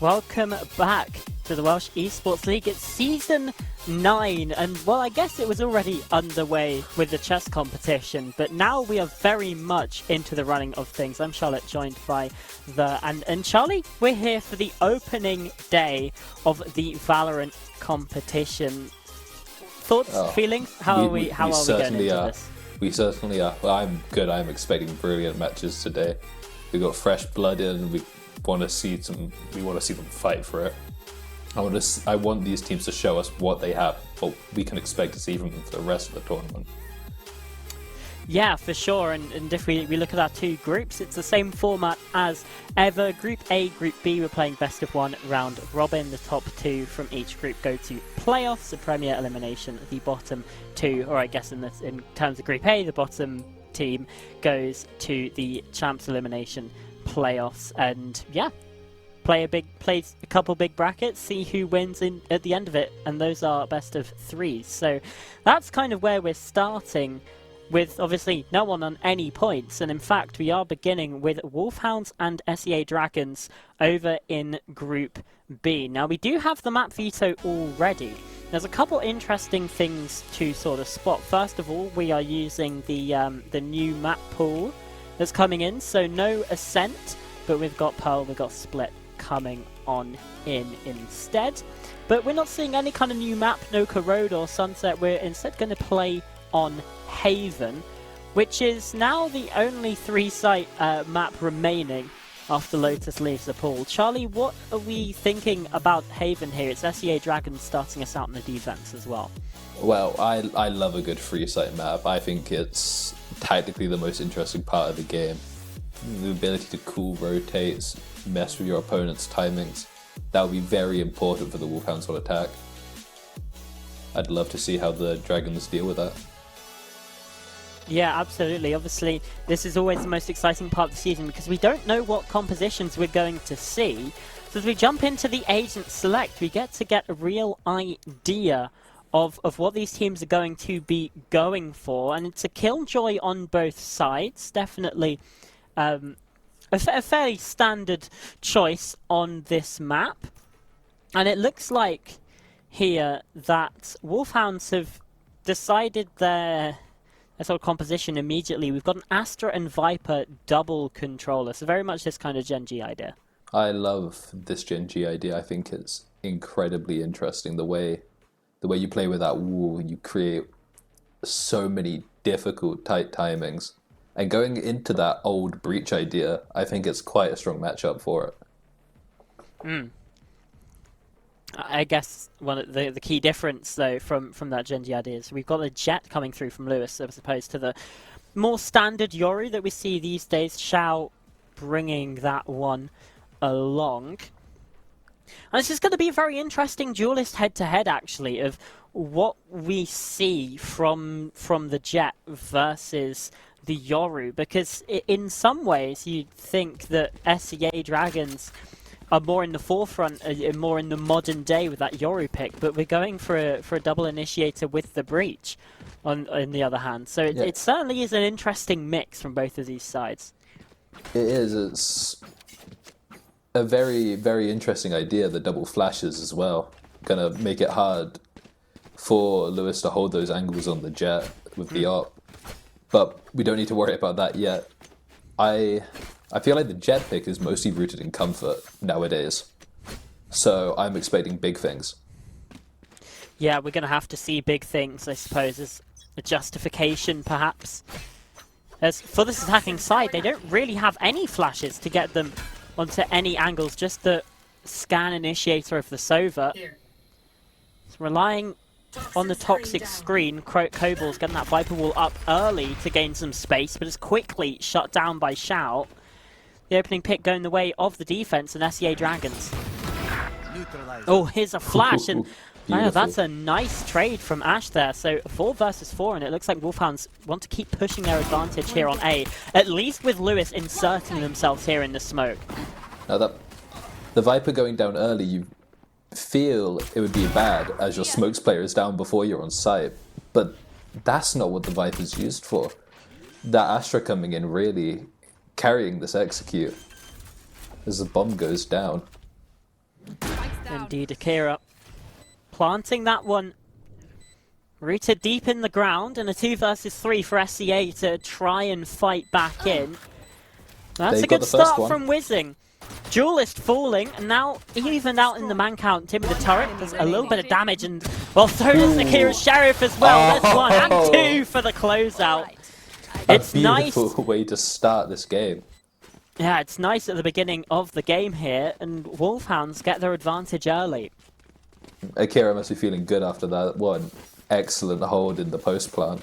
Welcome back to the Welsh Esports League. It's Season 9, and well, I guess it was already underway with the chess competition, but now we are very much into the running of things. I'm Charlotte, joined by and Charlie. We're here for the opening day of the Valorant competition. Thoughts, feelings? How are we going into this? We certainly are. Well, I'm good. I'm expecting brilliant matches today. We got fresh blood in. We want to see them fight for it. I want these teams to show us what they have, what we can expect to see from them for the rest of the tournament. Yeah, for sure. And if we look at our two groups, it's the same format as ever. Group A, Group B, we're playing best of one round robin. The top two from each group go to playoffs, the Premier elimination. The bottom two, or I guess in terms of Group A, the bottom team goes to the Champs elimination playoffs. And yeah, play a couple big brackets, see who wins at the end of it, and those are best of three. So that's kind of where we're starting, with obviously no one on any points, and in fact we are beginning with Wolfhounds and SEA Dragons over in Group B. Now we do have the map veto already. There's a couple interesting things to sort of spot. First of all, we are using the new map pool that's coming in, so no Ascent, but we've got Pearl, we've got Split coming on in instead. But we're not seeing any kind of new map, no Corrode or Sunset. We're instead going to play on Haven, which is now the only 3-site map remaining after Lotus leaves the pool. Charlie, what are we thinking about Haven here? It's SEA Dragons starting us out in the defense as well. Well, I love a good 3-site map. I think it's tactically the most interesting part of the game. The ability to cool rotates, mess with your opponent's timings, that would be very important for the Wolfhounds on attack. I'd love to see how the Dragons deal with that. Yeah, absolutely. Obviously, this is always the most exciting part of the season because we don't know what compositions we're going to see. So as we jump into the Agent Select, we get a real idea of what these teams are going to be going for. And it's a killjoy on both sides. Definitely a fairly standard choice on this map. And it looks like here that Wolfhounds have decided their sort of composition immediately. We've got an Astra and Viper double controller, so very much this kind of Gen G idea. I love this Gen G idea. I think it's incredibly interesting. The way you play with that wall, you create so many difficult, tight timings. And going into that old Breach idea, I think it's quite a strong matchup for it. I guess one of the key difference, though, from that Gen G idea is we've got a Jet coming through from Lewis as opposed to the more standard Yoru that we see these days. Shao bringing that one along. And this is going to be a very interesting duelist head-to-head, actually, of what we see from the Jet versus the Yoru, because in some ways you'd think that SEA Dragons are more in the forefront, more in the modern day with that Yoru pick, but we're going for a double initiator with the Breach on the other hand. So it certainly is an interesting mix from both of these sides. It is. It's a very, very interesting idea, the double flashes as well. Gonna make it hard for Lewis to hold those angles on the Jet with the op. But we don't need to worry about that yet. I feel like the Jet pick is mostly rooted in comfort nowadays. So I'm expecting big things. Yeah, we're going to have to see big things, I suppose, as a justification, perhaps. As for this attacking side, they don't really have any flashes to get them onto any angles, just the scan initiator of the Sova. It's relying on the toxic screen. Kobal's getting that Viper wall up early to gain some space, but it's quickly shut down by Shout. The opening pick going the way of the defense and SEA Dragons. Oh, here's a flash, and that's a nice trade from Ash there. So 4 versus 4, and it looks like Wolfhounds want to keep pushing their advantage here on A, at least with Lewis inserting themselves here in the smoke. Now that the Viper going down early, you feel it would be bad as your smokes player is down before you're on site, but that's not what the Viper's used for. That Astra coming in really carrying this execute as the bomb goes down. Indeed, Akira planting that one rooted deep in the ground, and a 2 versus 3 for SCA to try and fight back in. That's a good start from Wizzing. Duelist falling, and now even out in the man count, Timmy the turret does a little bit of damage, and well, so does Akira's Sheriff as well. That's 1 and 2 for the closeout. It's nice. A beautiful way to start this game. Yeah, it's nice at the beginning of the game here, and Wolfhounds get their advantage early. Akira must be feeling good after that one excellent hold in the post plant.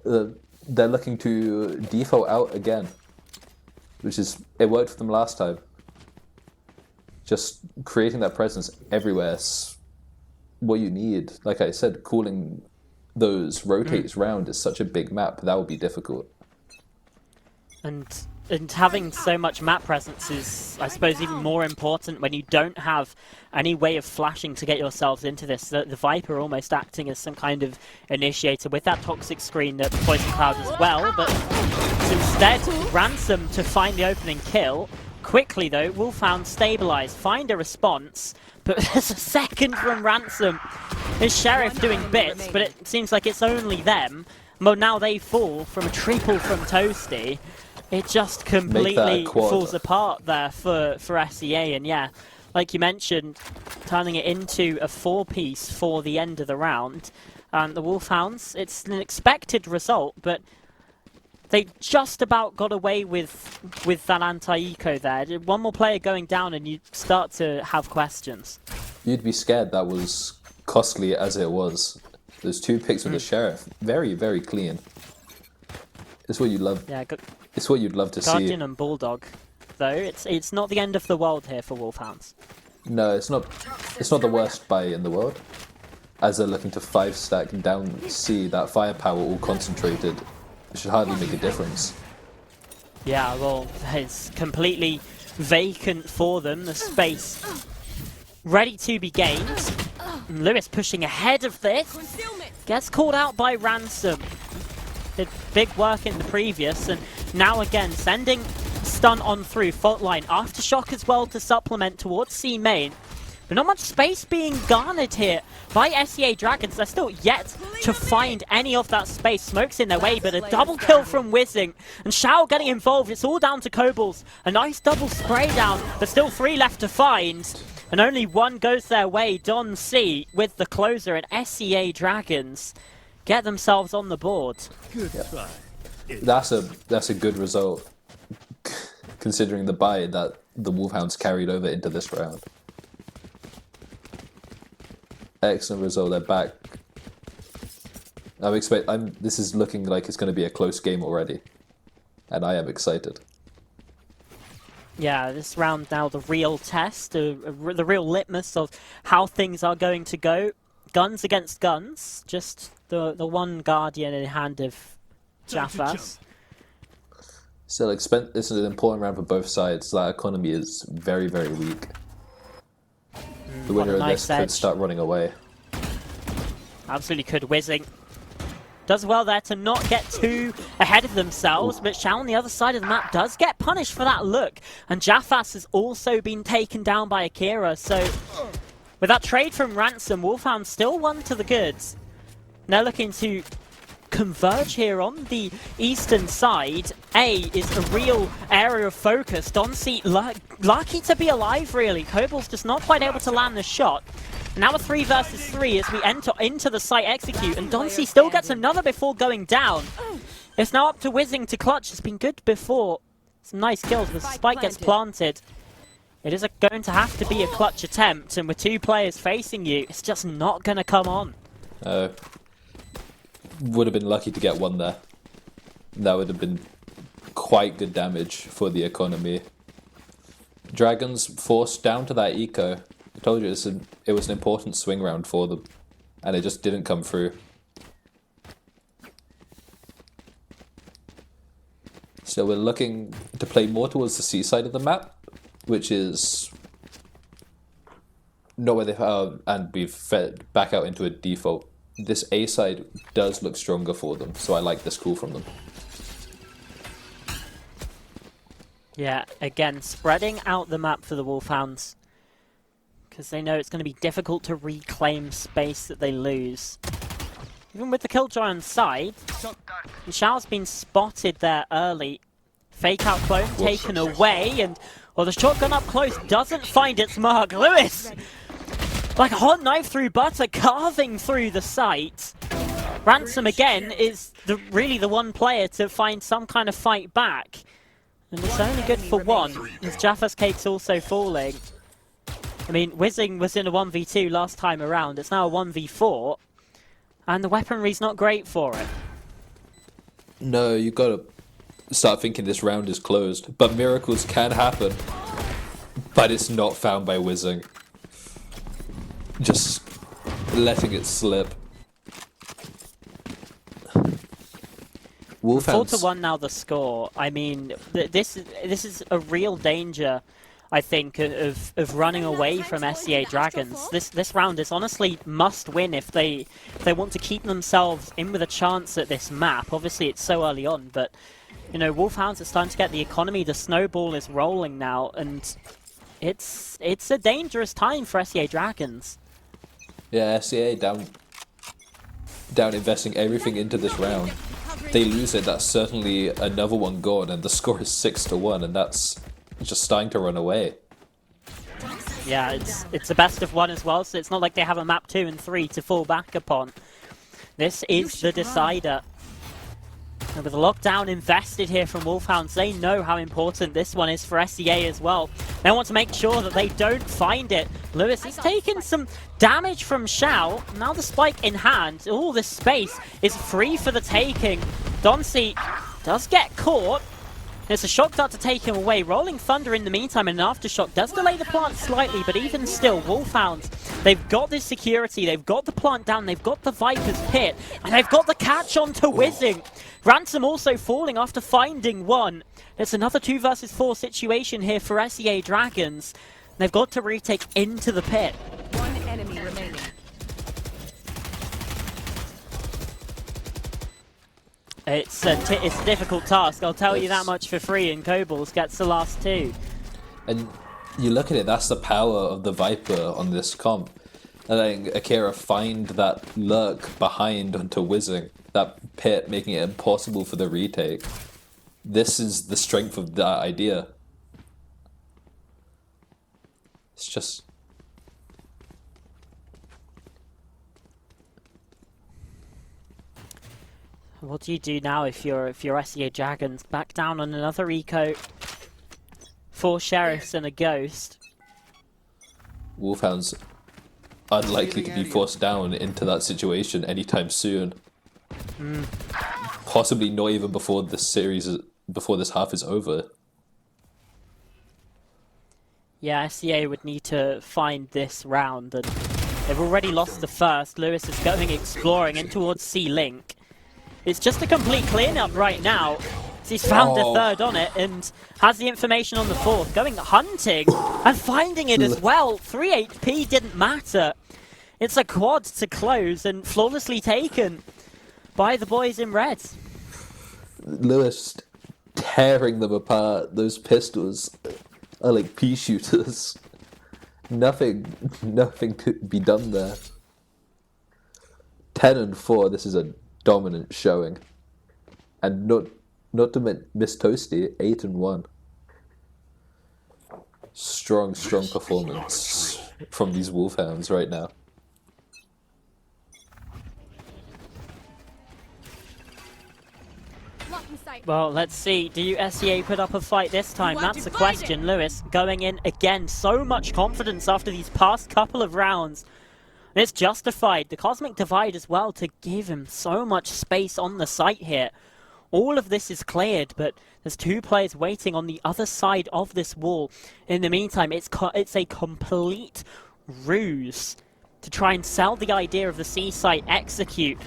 They're looking to default out again, which is, it worked for them last time. Just creating that presence everywhere is what you need. Like I said, calling those rotates round is such a big map, that would be difficult. And having so much map presence is, I suppose, even more important when you don't have any way of flashing to get yourselves into this. The Viper almost acting as some kind of initiator with that toxic screen, that Poison Cloud as well, but instead, Ransom to find the opening kill. Quickly though, Wolfhound stabilize, find a response, but there's a second from Ransom. His Sheriff doing bits, but it seems like it's only them. Well, now they fall from a triple from Toasty. It just completely falls apart there for SEA, and yeah, like you mentioned, turning it into a 4-piece for the end of the round. And the Wolfhounds, it's an expected result, but they just about got away with that anti-eco there. One more player going down and you start to have questions. You'd be scared that was costly as it was. Those 2 picks with the Sheriff, very, very clean. It's what you love. Yeah, it's what you'd love to see. Guardian and Bulldog, though, it's not the end of the world here for Wolfhounds. No, it's not. It's not the worst buy in the world. As they're looking to 5-stack down C, that firepower all concentrated, it should hardly make a difference. Yeah, well, it's completely vacant for them. The space ready to be gained. And Lewis pushing ahead of this. Gets called out by Ransom. Did big work in the previous, and now again sending stun on through fault line. Aftershock as well to supplement towards C main. But not much space being garnered here by SEA Dragons. They're still yet to find any of that space. Smoke's in their way, but a double kill from Wizzing. And Shao getting involved. It's all down to Kobal's. A nice double spray down. There's still 3 left to find. And only 1 goes their way. Don C with the closer, and SEA Dragons get themselves on the board. Good try. That's a good result, considering the buy that the Wolfhounds carried over into this round. Excellent result. They're back. This is looking like it's going to be a close game already, and I am excited. Yeah, this round now the real test, the real litmus of how things are going to go. Guns against guns, just the one Guardian in hand of Jaffas. Still, this is an important round for both sides. That economy is very, very weak. The winner of this could start running away. Absolutely could. Wizzing does well there to not get too ahead of themselves, but Shao on the other side of the map does get punished for that look. And Jaffas has also been taken down by Akira, so with that trade from Ransom, Wolfhound still 1 to the goods. They're looking to converge here on the eastern side. A is a real area of focus. Doncy lucky to be alive, really. Kobal's just not quite able to land the shot. Now a 3 versus 3 as we enter into the site execute, and Doncy still gets another before going down. It's now up to Whizzing to clutch. It's been good before. Some nice kills, but the spike gets planted. It is going to have to be a clutch attempt, and with 2 players facing you, it's just not going to come on. Would have been lucky to get one there. That would have been quite good damage for the economy. Dragons forced down to that eco. I told you it was an important swing round for them, and it just didn't come through. So we're looking to play more towards the seaside of the map, which is not where they are, and we've fed back out into a default. This A side does look stronger for them, so I like this call from them. Yeah, again, spreading out the map for the Wolfhounds, because they know it's going to be difficult to reclaim space that they lose. Even with the Killjoy on side, Xiao's been spotted there early. Fake out clone taken away, and well, the shotgun up close doesn't find its mark. Lewis, like a hot knife through butter, carving through the site. Ransom again is really the one player to find some kind of fight back. And it's only good for one, as Jaffa's Cake's also falling. I mean, Whizzing was in a 1v2 last time around, it's now a 1v4. And the weaponry's not great for it. No, you gotta start thinking this round is closed. But miracles can happen. But it's not found by Whizzing. Just letting it slip. Wolfhounds. 4-1 now the score. I mean, this is a real danger, I think, of running away from SCA Dragons. This round is honestly must win if they want to keep themselves in with a chance at this map. Obviously, it's so early on, but you know, Wolfhounds is starting to get the economy. The snowball is rolling now, and it's a dangerous time for SCA Dragons. Yeah, SCA down investing everything into this round. They lose it, that's certainly another one gone, and the score is 6-1, and that's just starting to run away. Yeah, it's a best of one as well, so it's not like they have a map 2 and 3 to fall back upon. This is the decider. And with a lockdown invested here from Wolfhounds, they know how important this one is for SEA as well. They want to make sure that they don't find it. Lewis is taking some damage from Xiao. Now the spike in hand. All this space is free for the taking. Donsi does get caught. It's a shock dart to take him away. Rolling Thunder in the meantime, and an aftershock does delay the plant slightly, but even still, Wolfhounds, they've got this security, they've got the plant down, they've got the Viper's pit, and they've got the catch on to Whizzing. Ransom also falling after finding one. It's another 2 versus 4 situation here for SEA Dragons. They've got to retake into the pit. One enemy remaining. It's a difficult task, I'll tell you that much for free, and Kobolds gets the last 2. And you look at it, that's the power of the Viper on this comp. And then Akira find that lurk behind onto Whizzing, that pit, making it impossible for the retake. This is the strength of that idea. It's just... What do you do now if you're SEA Dragons? Back down on another eco, 4 sheriffs and a ghost. Wolfhounds unlikely to be forced down into that situation anytime soon. Possibly not even before this half is over. Yeah, SEA would need to find this round, and they've already lost the first. Lewis is going exploring in towards C-Link. It's just a complete cleanup right now. He's found a third on it and has the information on the fourth. Going hunting and finding it as well. 3 HP didn't matter. It's a quad to close and flawlessly taken by the boys in red. Lewis tearing them apart. Those pistols are like pea shooters. Nothing could be done there. 10-4. This is a dominant showing, and not to miss Toasty, 8-1. Strong performance from these Wolfhounds right now. Well, let's see. Do SEA put up a fight this time? That's the question. Lewis going in again. So much confidence after these past couple of rounds. And it's justified. The Cosmic Divide as well to give him so much space on the site here. All of this is cleared, but there's 2 players waiting on the other side of this wall. In the meantime, it's a complete ruse to try and sell the idea of the C site, execute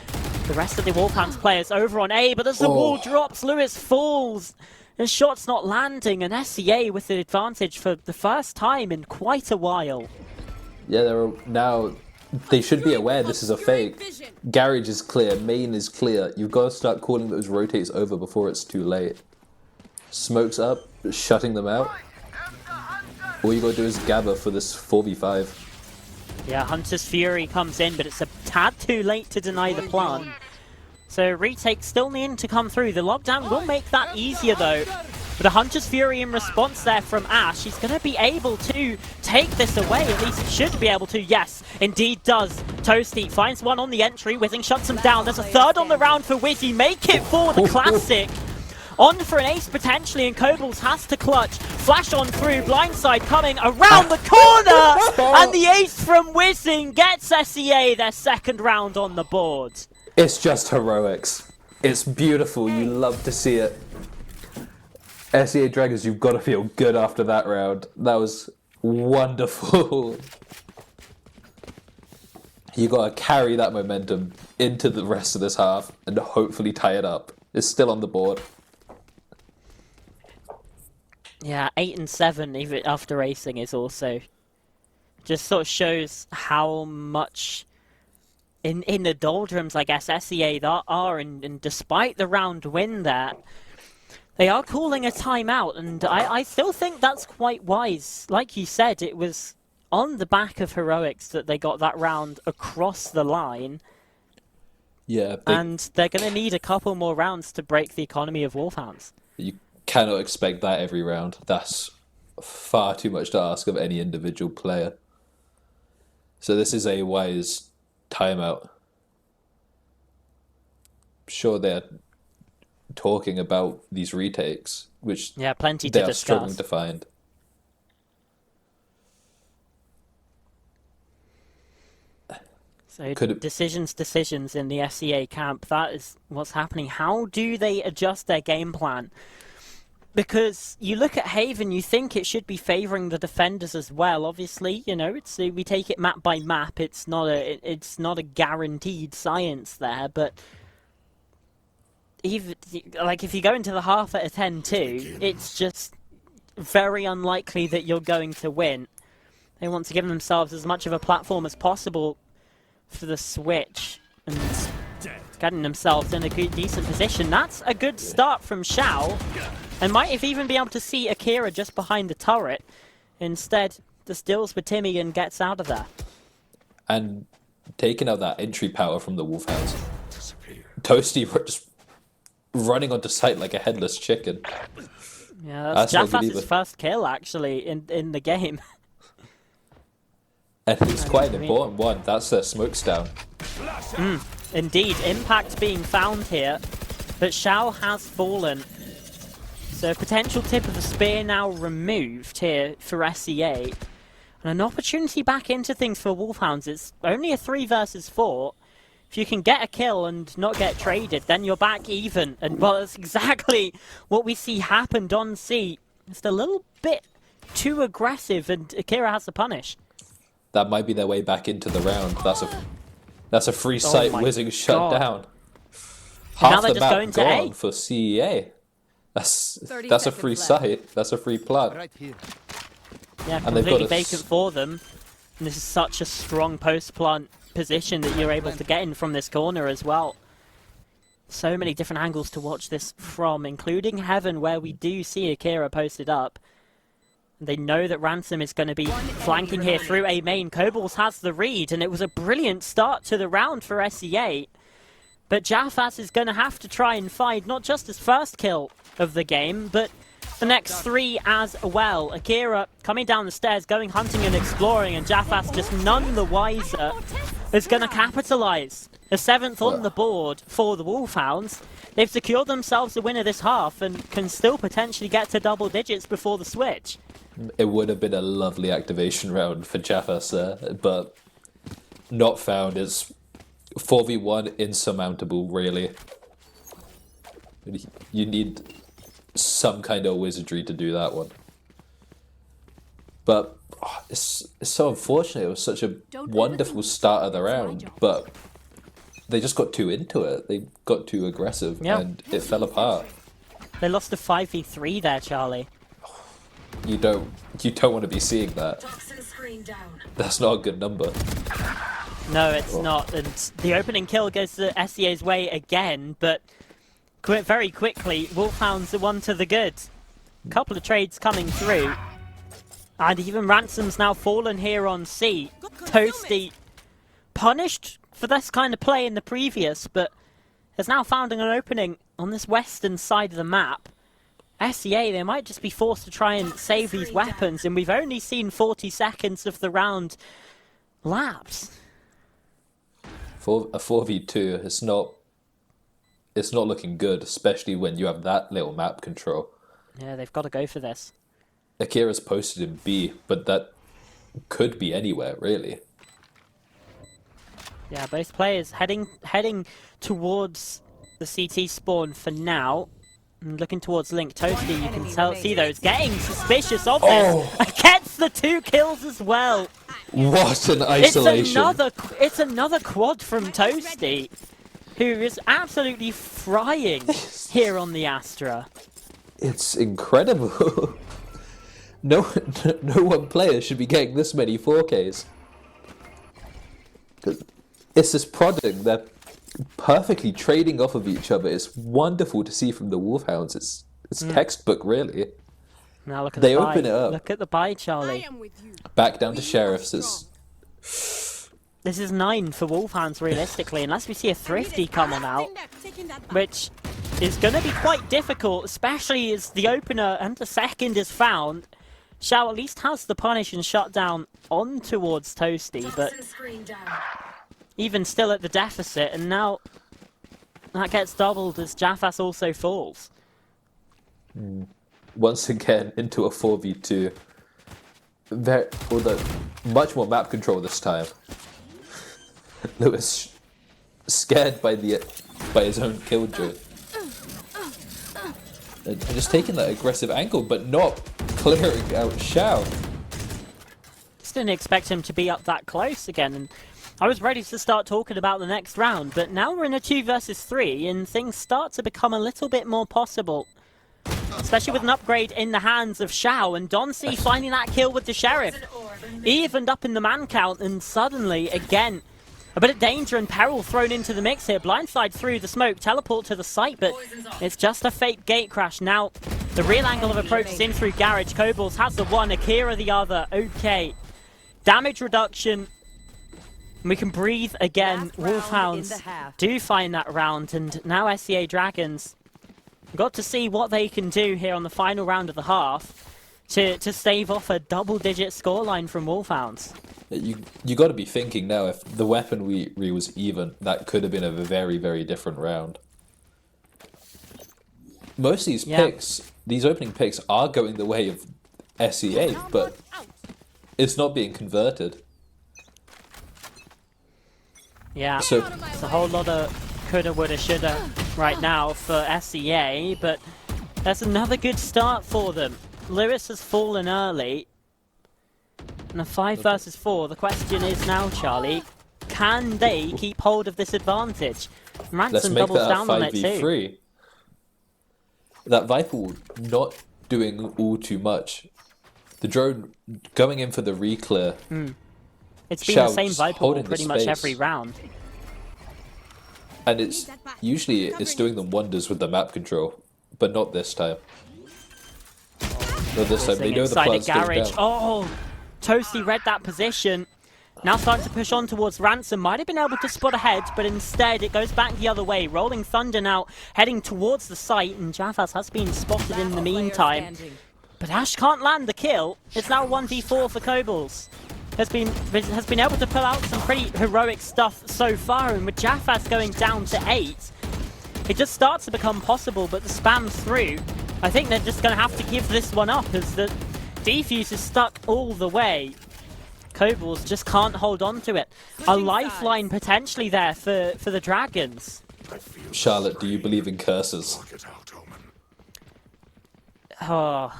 the rest of the Wolfhounds players over on A, but as the wall drops, Lewis falls. His shot's not landing, and SEA with the advantage for the first time in quite a while. Yeah, they should be aware this is a fake. Garage is clear, main is clear. You've got to start calling those rotates over before it's too late. Smokes up, shutting them out. All you got to do is gather for this 4v5. Yeah, Hunter's Fury comes in, but it's a tad too late to deny the plant. So retake still needing to come through. The lockdown will make that easier though. But a Hunter's Fury in response there from Ash. He's going to be able to take this away. At least he should be able to. Yes, indeed does. Toasty finds one on the entry. Withing shuts him down. There's a third on the round for Wizzy. Make it for the classic. On for an ace potentially, and Kobolds has to clutch. Flash on through, blindside coming around the corner! And the ace from Whizzing gets SEA their second round on the board. It's just heroics. It's beautiful, you love to see it. SEA Dragons, you've got to feel good after that round. That was wonderful. You got to carry that momentum into the rest of this half and hopefully tie it up. It's still on the board. Yeah, 8 and 7 even after racing is also just sort of shows how much in the doldrums, I guess, SEA are, and despite the round win there, they are calling a timeout, and I still think that's quite wise. Like you said, it was on the back of heroics that they got that round across the line. Yeah, and they're going to need a couple more rounds to break the economy of Wolfhounds. You cannot expect that every round. That's far too much to ask of any individual player. So this is a wise timeout. Sure, they're talking about these retakes, which plenty they to are discuss. struggling to find. So decisions in the SEA camp, that is what's happening. How do they adjust their game plan? Because you look at Haven, you think it should be favouring the defenders as well. Obviously, you know, we take it map by map. It's not a guaranteed science there, but even like if you go into the half at a 10-2, it's just very unlikely that you're going to win. They want to give themselves as much of a platform as possible for the switch and getting themselves in a good, decent position. That's a good start from Xiao, and might have even be able to see Akira just behind the turret. Instead, just deals with Timmy and gets out of there. And taking out that entry power from the Wolfhounds. Toasty just running onto site like a headless chicken. Yeah, that's Jaffas's first kill actually in the game. And it's quite an important one. That's their smokes down. Indeed, impact being found here, but Xiao has fallen. So potential tip of the spear now removed here for SEA. And an opportunity back into things for Wolfhounds. It's only a 3 versus 4. If you can get a kill and not get traded, then you're back even. And well, that's exactly what we see happened on C. Just a little bit too aggressive, and Akira has to punish. That might be their way back into the round. That's a free sight whizzing shut down. Half the map gone for CEA. That's a free sight. That's a free plant. Right here. Yeah, completely vacant for them. And this is such a strong post-plant position that you're able to get in from this corner as well. So many different angles to watch this from, including Heaven, where we do see Akira posted up. They know that Ransom is going to be flanking here through A main. Kobolds has the read, and it was a brilliant start to the round for SEA. But Jaffas is going to have to try and find not just his first kill of the game, but the next 3 as well. Akira coming down the stairs, going hunting and exploring, and Jaffas just none the wiser is going to capitalize. A 7th on the board for the Wolfhounds. They've secured themselves the win of this half and can still potentially get to double digits before the switch. It would have been a lovely activation round for Jaffas there, but not found. It's 4v1 insurmountable, really. You need some kind of wizardry to do that one. But it's so unfortunate. It was such a wonderful start of the round, but they just got too into it. They got too aggressive, and it fell apart. They lost to 5v3 there, Charlie. You don't want to be seeing that. That's not a good number. No, it's not. And the opening kill goes to SEA's way again, but very quickly, Wolfhounds are one to the good. Couple of trades coming through. And even Ransom's now fallen here on C. Toasty punished for this kind of play in the previous, but has now found an opening on this western side of the map. SEA, they might just be forced to try and save these weapons, and we've only seen 40 seconds of the round lapse. For a 4v2, it's not looking good, especially when you have that little map control. Yeah, they've got to go for this. Akira's posted in B, but that could be anywhere, really. Yeah, both players heading towards the CT spawn for now. And looking towards Link. Toasty, you can see those getting suspicious of this. Gets the 2 kills as well. What an isolation. It's another quad from Toasty, who is absolutely frying here on the Astra. It's incredible. No one player should be getting this many 4Ks. It's this prodding. They're perfectly trading off of each other. It's wonderful to see from the Wolfhounds. It's textbook, really. Now look at they the buy. open it up. Look at the buy, Charlie. Back down to Sheriffs. This is 9 for Wolfhounds, realistically, unless we see a Thrifty come on out, which is going to be quite difficult, especially as the opener and the second is found. Shao at least has the punish and shut down on towards Toasty, but even still at the deficit, and now that gets doubled as Jaffas also falls. Once again into a 4v2. Although much more map control this time. Lewis scared by his own killjoy. And just taking that aggressive angle, but not clearing out Shao. Just didn't expect him to be up that close again, and I was ready to start talking about the next round, but now we're in a 2 versus 3, and things start to become a little bit more possible. Especially with an upgrade in the hands of Shao, and Donsey finding that kill with the Sheriff. Evened up in the man count, and suddenly, again, a bit of danger and peril thrown into the mix here. Blindside through the smoke, teleport to the site, but it's just a fake gate crash. Now, the real angle of approach is in through Garage. Kobolds has the one, Akira the other. Okay. Damage reduction. We can breathe again. Wolfhounds do find that round, and now SEA Dragons got to see what they can do here on the final round of the half to stave off a double-digit scoreline from Wolfhounds. You got to be thinking now, if the weaponry was even, that could have been a very, very different round. Most of these picks, these opening picks, are going the way of SEA, but it's not being converted. Yeah, so it's a whole lot of coulda, woulda, shoulda right now for SEA, but that's another good start for them. Lewis has fallen early. And a 5 versus 4. The question is now, Charlie, can they keep hold of this advantage? Ransom doubles down on it too. That Viper not doing all too much. The drone going in for the re-clear. It's been the same Viper pretty much every round. And it's usually doing them wonders with the map control, but not this time. Not this time. They know the plan's going down. Oh, Toasty read that position. Now starting to push on towards Ransom. Might have been able to spot ahead, but instead it goes back the other way. Rolling Thunder now heading towards the site, and Jaffas has been spotted in the meantime. But Ash can't land the kill. It's now 1v4 for Kobolds. has been able to pull out some pretty heroic stuff so far, and with Jaffas going down to 8, it just starts to become possible, but the spam through, I think they're just going to have to give this one up as the defuse is stuck all the way. Kobolds just can't hold on to it. A lifeline potentially there for the Dragons. Charlotte, do you believe in curses? Oh,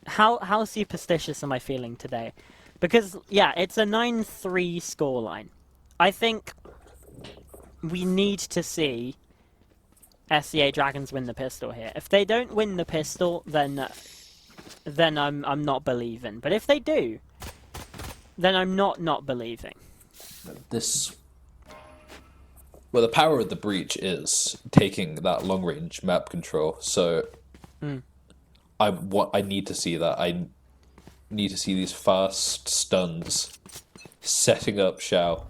how superstitious am I feeling today? Because, yeah, it's a 9-3 scoreline. I think we need to see SCA Dragons win the pistol here. If they don't win the pistol, then I'm not believing. But if they do, then I'm not believing. Well, the power of the breach is taking that long-range map control. So I need to see that. I need to see these fast stuns setting up Xiao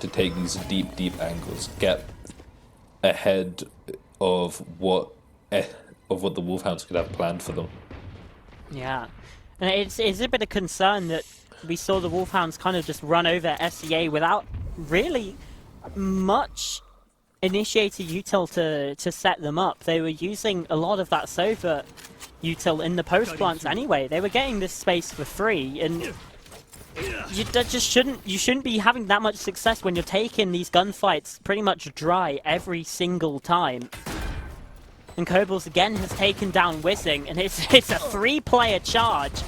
to take these deep angles, get ahead of what the Wolfhounds could have planned for them. Yeah, and it's a bit of concern that we saw the Wolfhounds kind of just run over SEA without really much initiator util to set them up. They were using a lot of that Sova util in the post plants anyway. They were getting this space for free, and you shouldn't be having that much success when you're taking these gunfights pretty much dry every single time. And Kobolds again has taken down Whizzing, and it's a 3-player charge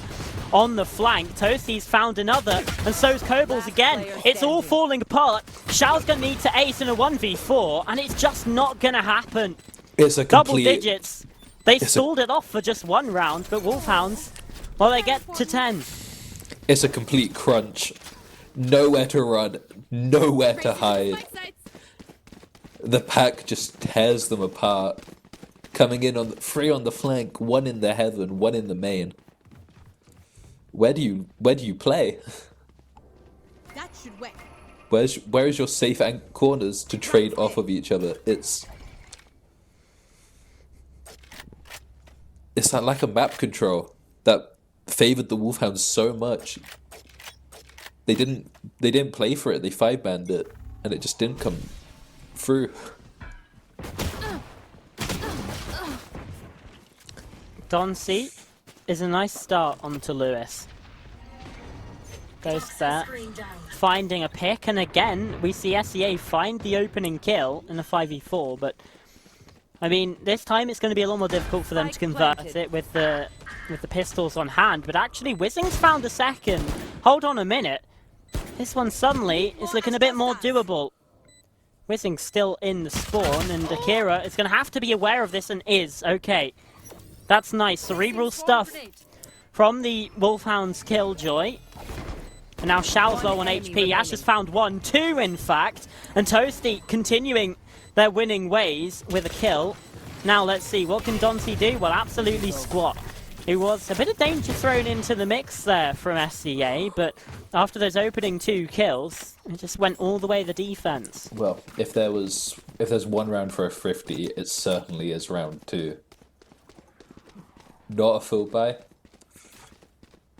on the flank. Toasty's found another, and so's Kobolds again. It's all falling apart. Xiao's gonna need to ace in a 1v4, and it's just not gonna happen. It's a double digits. They stalled it off for just 1 round, but Wolfhounds, well, they get to 10. It's a complete crunch. Nowhere to run, nowhere to hide. The pack just tears them apart. Coming in on 3 on the flank, 1 in the heaven, 1 in the main. Where do you play? That should work. Where is your safe corners to trade off of each other? It's that lack of map control that favored the Wolfhounds so much. They didn't play for it. They 5-banned it, and it just didn't come through. Doncy is a nice start onto Lewis. Goes there, finding a pick, and again we see SEA find the opening kill in a 5v4, but I mean, this time it's going to be a lot more difficult for them to convert it with the pistols on hand, but actually Whizzing's found a second. Hold on a minute. This one suddenly is looking a bit more doable. Whizzing's still in the spawn, and Akira is going to have to be aware of this, and is. Okay. That's nice. Cerebral stuff from the Wolfhound's Killjoy. And now Xiao's low on HP. Ash has found 1, 2 in fact. And Toasty continuing their winning ways with a kill. Now let's see, what can Doncy do? Well, absolutely squat. It was a bit of danger thrown into the mix there from SCA, but after those opening 2 kills, it just went all the way the defense. Well, if there's 1 round for a 50, it certainly is round 2. Not a full buy.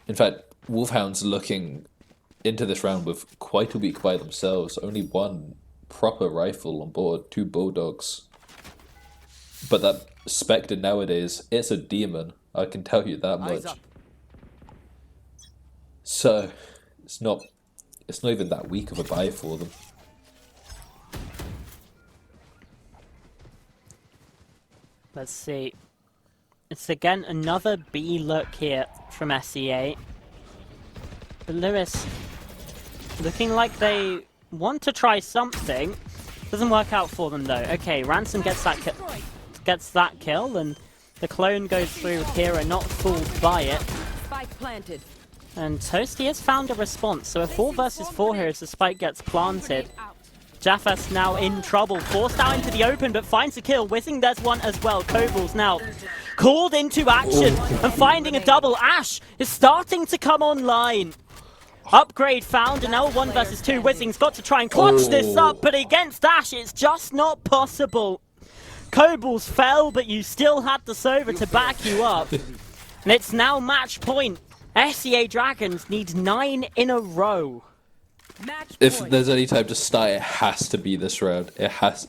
In fact, Wolfhounds looking into this round with quite a weak buy themselves. Only 1 proper rifle on board, 2 bulldogs. But that Spectre nowadays, it's a demon. I can tell you that much. So, it's not even that weak of a buy for them. Let's see. It's again another B look here from SEA. But Lewis looking like they want to try something. Doesn't work out for them though. Okay, Ransom gets that kill, and the clone goes through with Hero, not fooled by it. Spike planted. And Toasty has found a response, so a 4 versus 4 here as the spike gets planted. Jaffas now in trouble, forced out into the open, but finds a kill. Whizzing, there's one as well. Kobolds now called into action and finding a double. Ash is starting to come online. Upgrade found, and now 1 versus 2. Whizzing's got to try and clutch this up, but against Ash, it's just not possible. Kobolds fell, but you still had the Sova to back you up. And it's now match point SEA Dragons need 9 in a row. Match If point. there's any time to start, it has to be this round. It has.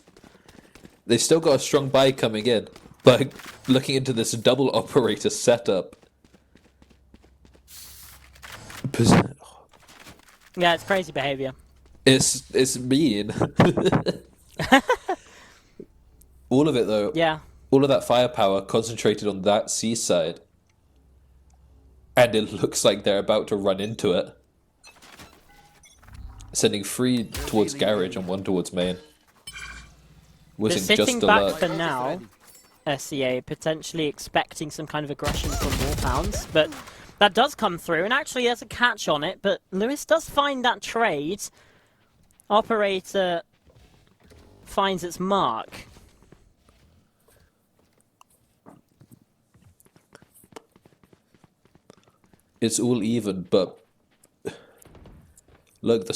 They've still got a strong buy coming in, but looking into this double operator setup. Yeah, it's crazy behavior. It's mean. All of it though. Yeah. All of that firepower concentrated on that seaside. And it looks like they're about to run into it. Sending 3 towards garage and 1 towards main. They're Wasn't sitting just back alert. for now. SEA potentially expecting some kind of aggression from Wolfhounds, but that does come through, and actually there's a catch on it, but Lewis does find that trade. Operator finds its mark. It's all even, but look,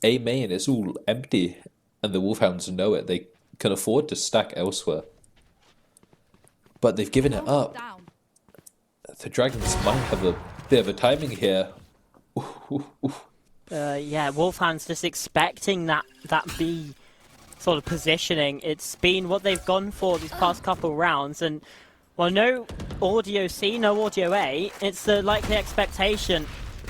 A main is all empty, and the Wolfhounds know it. They can afford to stack elsewhere, but they've given it up. Down. The Dragons might have a bit of a timing here. Yeah, Wolfhounds just expecting that B sort of positioning. It's been what they've gone for these past couple rounds, and well, no audio C, no audio A. It's the likely expectation.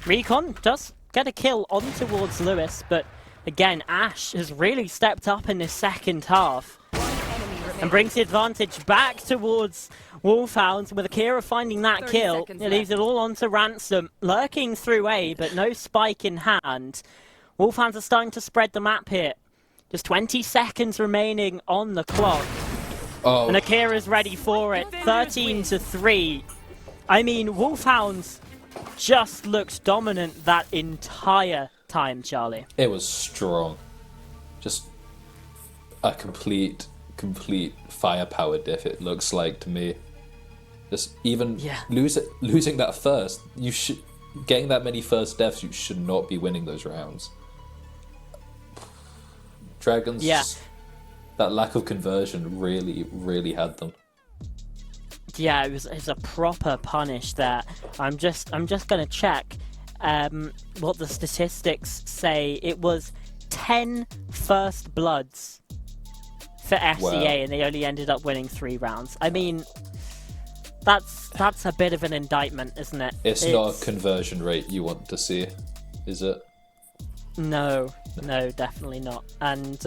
Recon does get a kill on towards Lewis, but again, Ash has really stepped up in this second half and brings the advantage back towards Wolfhounds, with Akira finding that 30 kill. seconds It leaves it all onto Ransom, lurking through A, but no spike in hand. Wolfhounds are starting to spread the map here. Just 20 seconds remaining on the clock. Oh, And Akira's ready for it. 13-3. I mean, Wolfhounds just looked dominant that entire time, Charlie. it was strong. Just a complete firepower diff. It looks like to me. Just even Yeah. losing that first, getting that many first deaths. You should not be winning those rounds. Dragons. Yeah. That lack of conversion really had them. Yeah, it was a proper punish there. I'm just gonna check what the statistics say. It was 10 first bloods for SEA, Wow. and they only ended up winning 3 rounds. I mean, that's a bit of an indictment, isn't it? It's not a conversion rate you want to see, is it? No, definitely not. And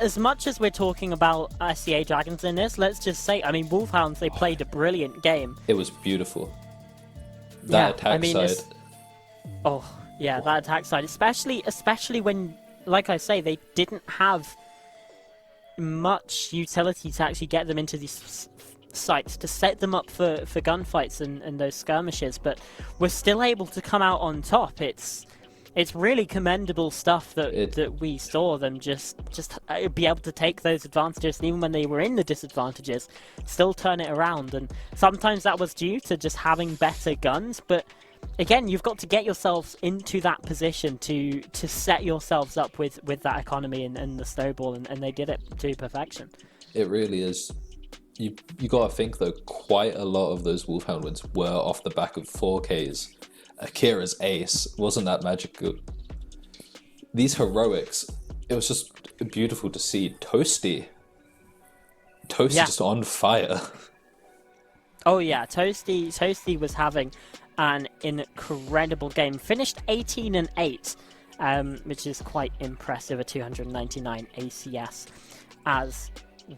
as much as we're talking about SEA Dragons in this, let's just say, I mean, Wolfhounds, they played a brilliant game. It was beautiful. That attack I mean, side. Oh, yeah, that attack side, especially when, like I say, they didn't have much utility to actually get them into these sites to set them up for gunfights and those skirmishes, but we're still able to come out on top. It's really commendable stuff that we saw them just be able to take those advantages, and even when they were in the disadvantages, still turn it around. And sometimes that was due to just having better guns, but again, you've got to get yourselves into that position to set yourselves up with that economy and the snowball, and they did it to perfection. It really is. You gotta think though, quite a lot of those Wolfhound wins were off the back of 4Ks. Akira's ace wasn't that magical. These heroics, it was just beautiful to see. Toasty Yeah. just on fire. Oh yeah, Toasty was having an incredible game. Finished 18-8, which is quite impressive. A 299 ACS as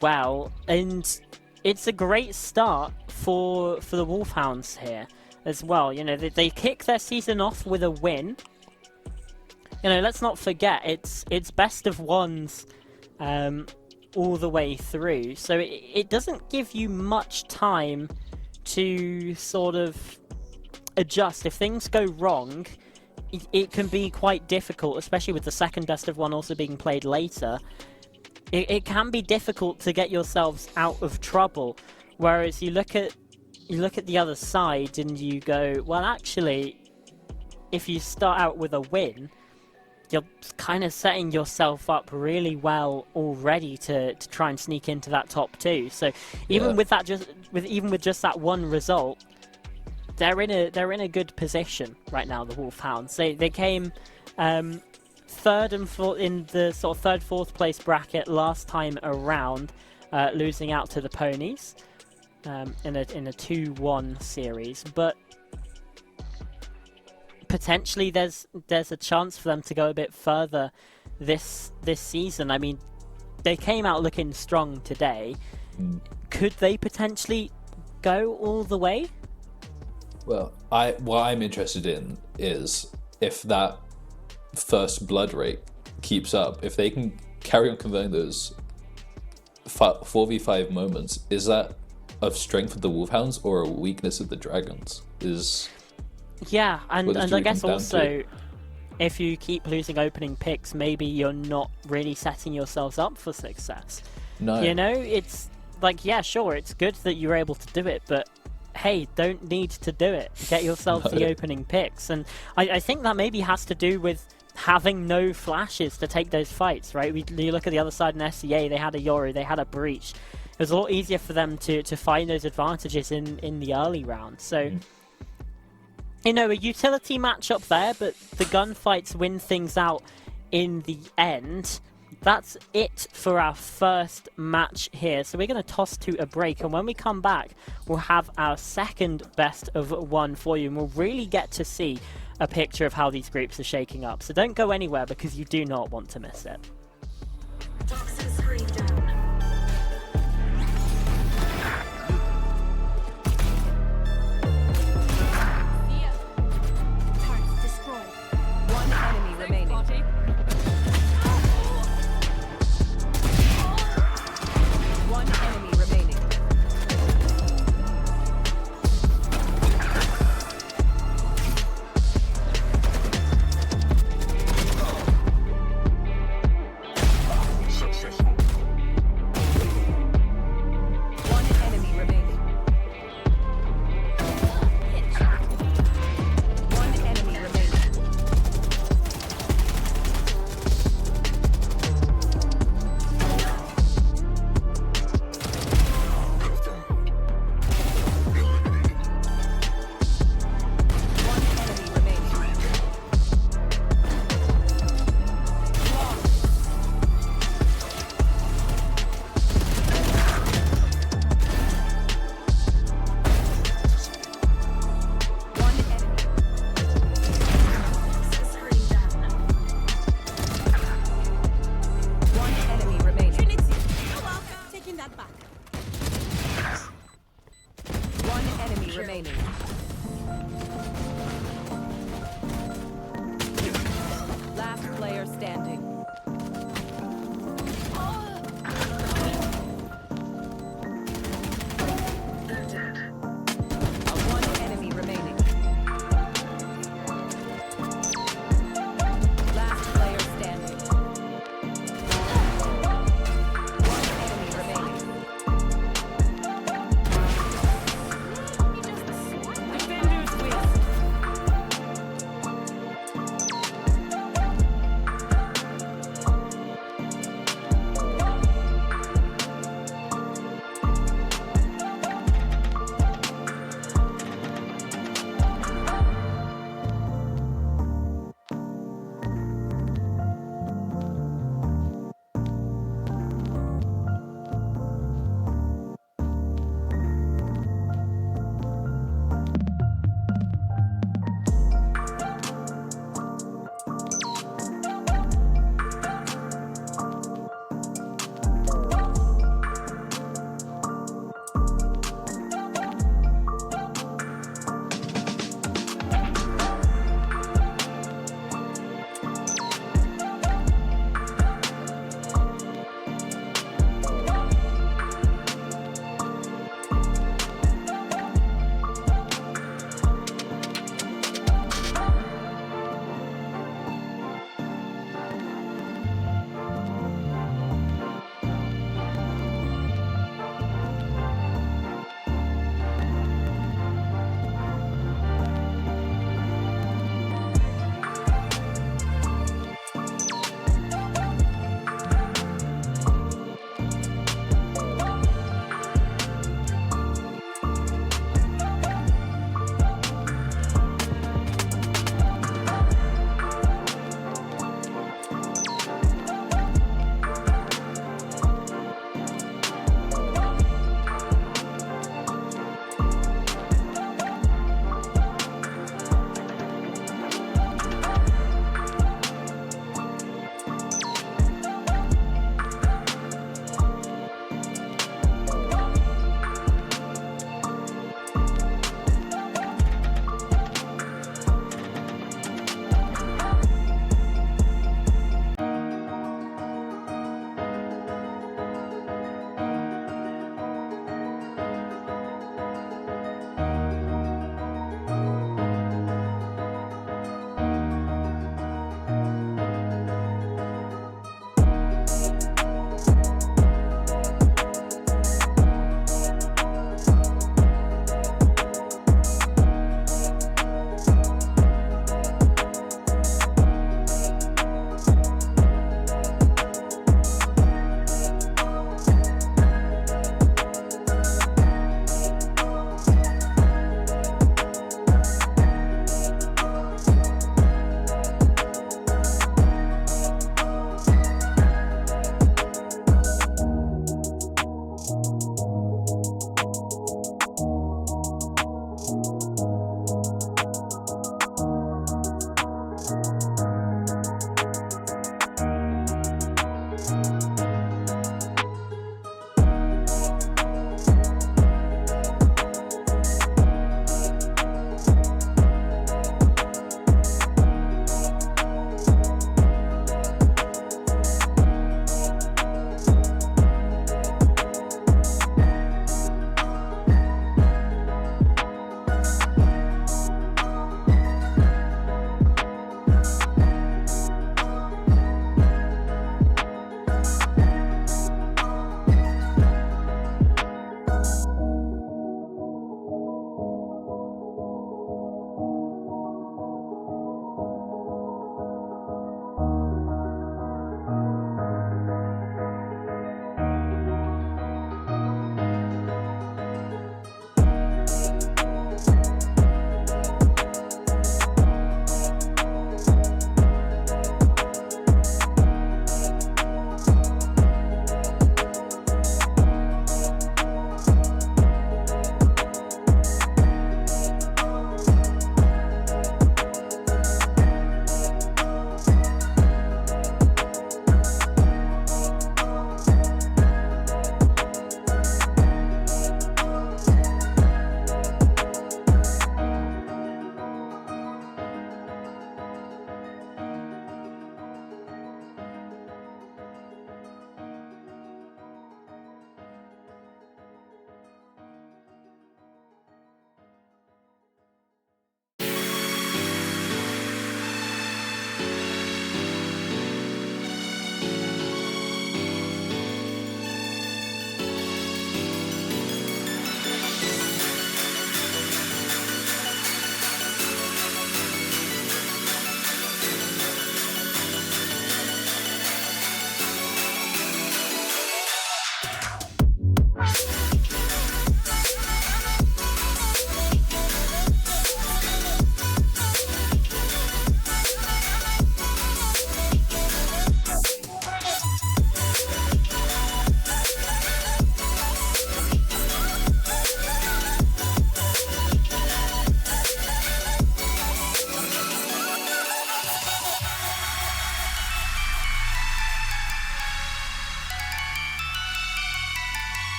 well, and it's a great start for the Wolfhounds here as well. You know, they kick their season off with a win. You know, let's not forget it's best of ones all the way through, so it doesn't give you much time to sort of adjust. If things go wrong, it can be quite difficult, especially with the second best of one also being played later. It can be difficult to get yourselves out of trouble, whereas you look at the other side and you go, well, actually, if you start out with a win, you're kind of setting yourself up really well already to try and sneak into that top 2. So even with that with just that one result, they're in a good position right now. The Wolfhounds. They came third and fourth in the sort of third, fourth place bracket last time around, losing out to the Ponies in a 2-1 series, but potentially there's a chance for them to go a bit further this season. I mean, they came out looking strong today. Could they potentially go all the way? Well, what I'm interested in is if that first blood rate keeps up, if they can carry on converting those 4v5 moments, is that a strength of the Wolfhounds or a weakness of the Dragons? Yeah, and I guess also, to? if you keep losing opening picks, maybe you're not really setting yourselves up for success. No. You know, it's like, yeah, sure, it's good that you're able to do it, but hey, don't need to do it. Get yourself the opening picks. And I think that maybe has to do with having no flashes to take those fights, right? You look at the other side in SEA, they had a Yoru, they had a Breach. It was a lot easier for them to find those advantages in the early round. So, you know, a utility matchup there, but the gunfights win things out in the end. That's it for our first match here. So we're going to toss to a break, and when we come back, we'll have our second best of one for you, and we'll really get to see a picture of how these groups are shaking up. So don't go anywhere, because you do not want to miss it.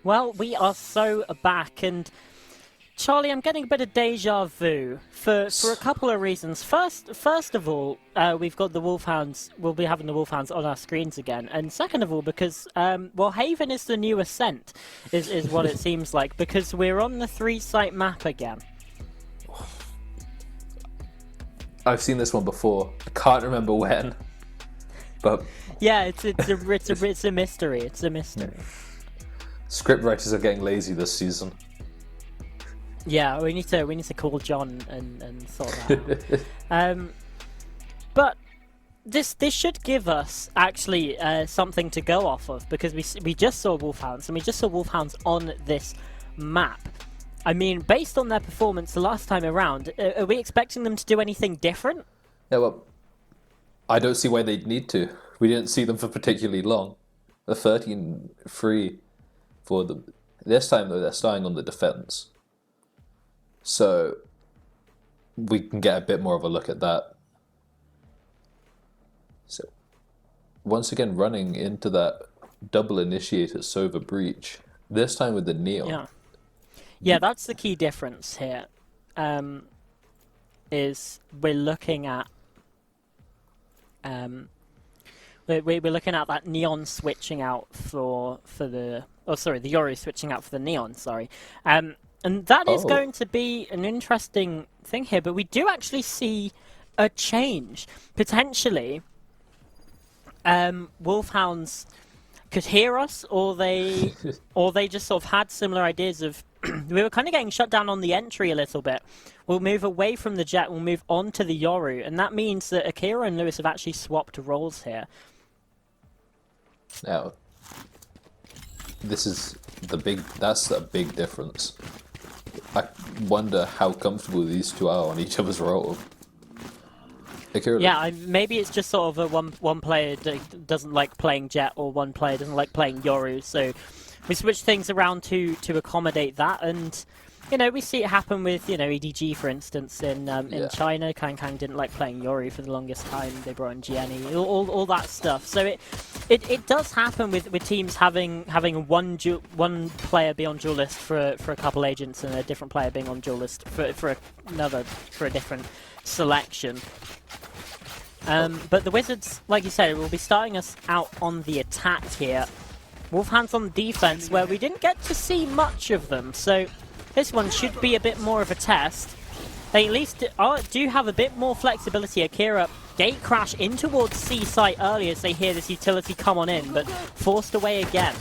Well, we are so back, and Charlie, I'm getting a bit of deja vu for a couple of reasons. First of all, we've got the Wolfhounds. We'll be having the Wolfhounds on our screens again, and second of all, because well, Haven is the new Ascent, is what it seems like, because we're on the 3-site map again. I've seen this one before. I can't remember when, but Yeah, it's a mystery. It's a mystery. script writers are getting lazy this season. Yeah, we need to call John and sort that out. But this should give us actually something to go off of, because we just saw Wolfhounds, and we just saw Wolfhounds on this map. I mean, based on their performance the last time around, are we expecting them to do anything different? Yeah, well, I don't see why they'd need to. We didn't see them for particularly long. They're 13-3 for them. This time, though, they're starting on the defense. So we can get a bit more of a look at that. So once again, running into that double initiator Sova breach, this time with the Neon. Yeah, that's the key difference here. Is we're looking at we're looking at that Neon switching out for the the Yoru switching out for the Neon. Sorry. And that is going to be an interesting thing here, but we do actually see a change. Potentially, Wolfhounds could hear us, or they just sort of had similar ideas of, we were kind of getting shut down on the entry a little bit. We'll move away from the Jet, we'll move on to the Yoru, and that means that Akira and Lewis have actually swapped roles here. Now, that's a big difference. I wonder how comfortable these two are on each other's role. Akira, yeah, maybe it's just sort of a one player doesn't like playing Jet, or one player doesn't like playing Yoru, so we switch things around to accommodate that. And you know, we see it happen with, you know, EDG, for instance, in China. Kang didn't like playing Yoru for the longest time. They brought in Gianni, all that stuff. So it does happen with teams having one player be on dual list for a couple agents, and a different player being on dual list for a different selection. But the Wizards, like you said, will be starting us out on the attack here. Wolfhounds on defense, where we didn't get to see much of them. So this one should be a bit more of a test. They at least do have a bit more flexibility. Akira gate crash in towards C site early as they hear this utility come on in, but forced away again.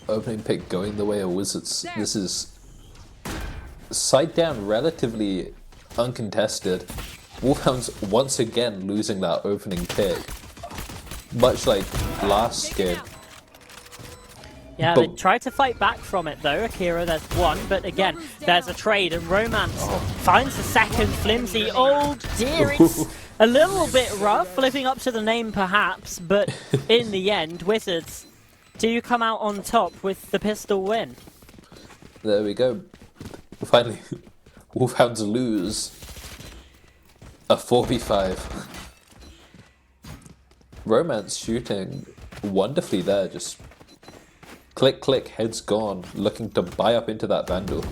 Opening pick going the way of Wizards. This is side down, relatively uncontested. Wolfhounds once again losing that opening pick, much like last game. Yeah, they tried to fight back from it though. Akira, there's one, but again, there's a trade, and Romance finds the second flimsy. Oh dear, it's a little bit rough, living up to the name perhaps, but in the end, Wizards do come out on top with the pistol win. There we go. Finally, Wolfhounds lose a 4v5. Romance shooting wonderfully there, just click, click, heads gone, looking to buy up into that Vandal.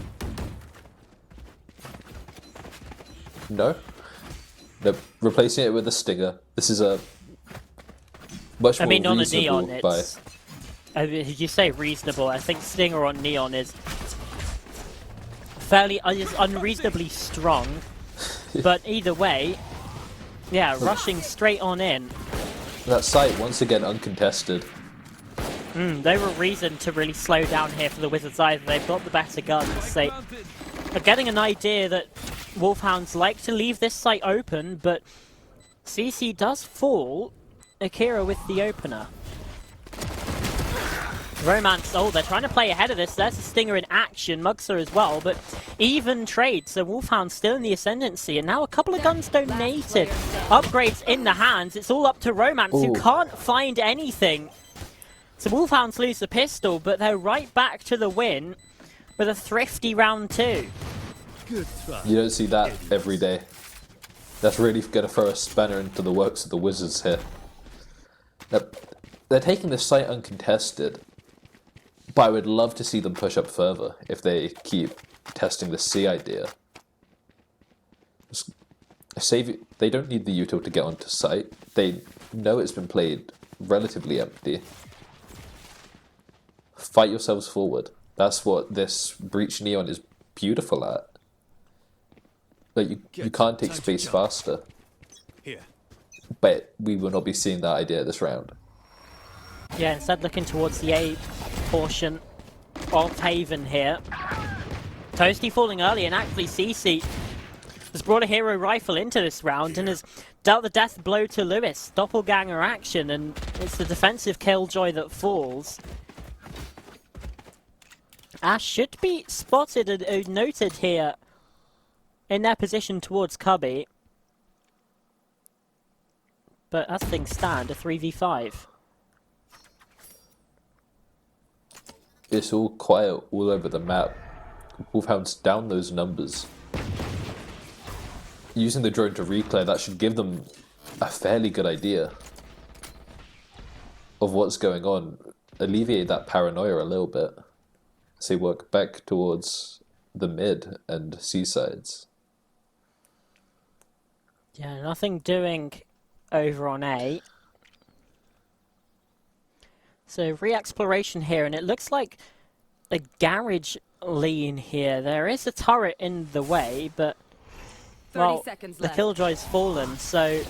No? Nope. Replacing it with a Stinger. This is a much more on a reasonable Neon, buy. you say reasonable. I think Stinger on Neon is fairly unreasonably strong, but either way, yeah, rushing straight on in. That site once again uncontested. They were reason to really slow down here for the Wizards either. They've got the better guns. They are getting an idea that Wolfhounds like to leave this site open, but CC does fall. Akira with the opener. Romance, they're trying to play ahead of this. There's a Stinger in action, Mugsa as well, but even trade, so Wolfhound's still in the ascendancy, and now a couple of guns donated. Upgrades in the hands, it's all up to Romance, who can't find anything. So Wolfhounds lose the pistol, but they're right back to the win with a thrifty round 2. You don't see that every day. That's really going to throw a spanner into the works of the Wizards here. they're taking the site uncontested, but I would love to see them push up further if they keep testing the C idea. They don't need the util to get onto site. They know it's been played relatively empty. Fight yourselves forward. That's what this Breach Neon is beautiful at. Like you can't take space faster. Here. But we will not be seeing that idea this round. Yeah, instead looking towards the A portion of Haven here. Toasty falling early, and actually CC has brought a hero rifle into this round and has dealt the death blow to Lewis. Doppelganger action, and it's the defensive killjoy that falls. Ash should be spotted and noted here in their position towards Cubby. But as things stand, a 3v5. It's all quiet all over the map. Wolfhound's down those numbers. Using the drone to reclear, that should give them a fairly good idea of what's going on. Alleviate that paranoia a little bit. So they work back towards the mid and seasides. Yeah, nothing doing over on A. So re-exploration here, and it looks like a garage lean here. There is a turret in the way, but 30 well, seconds the left. killjoy's fallen, so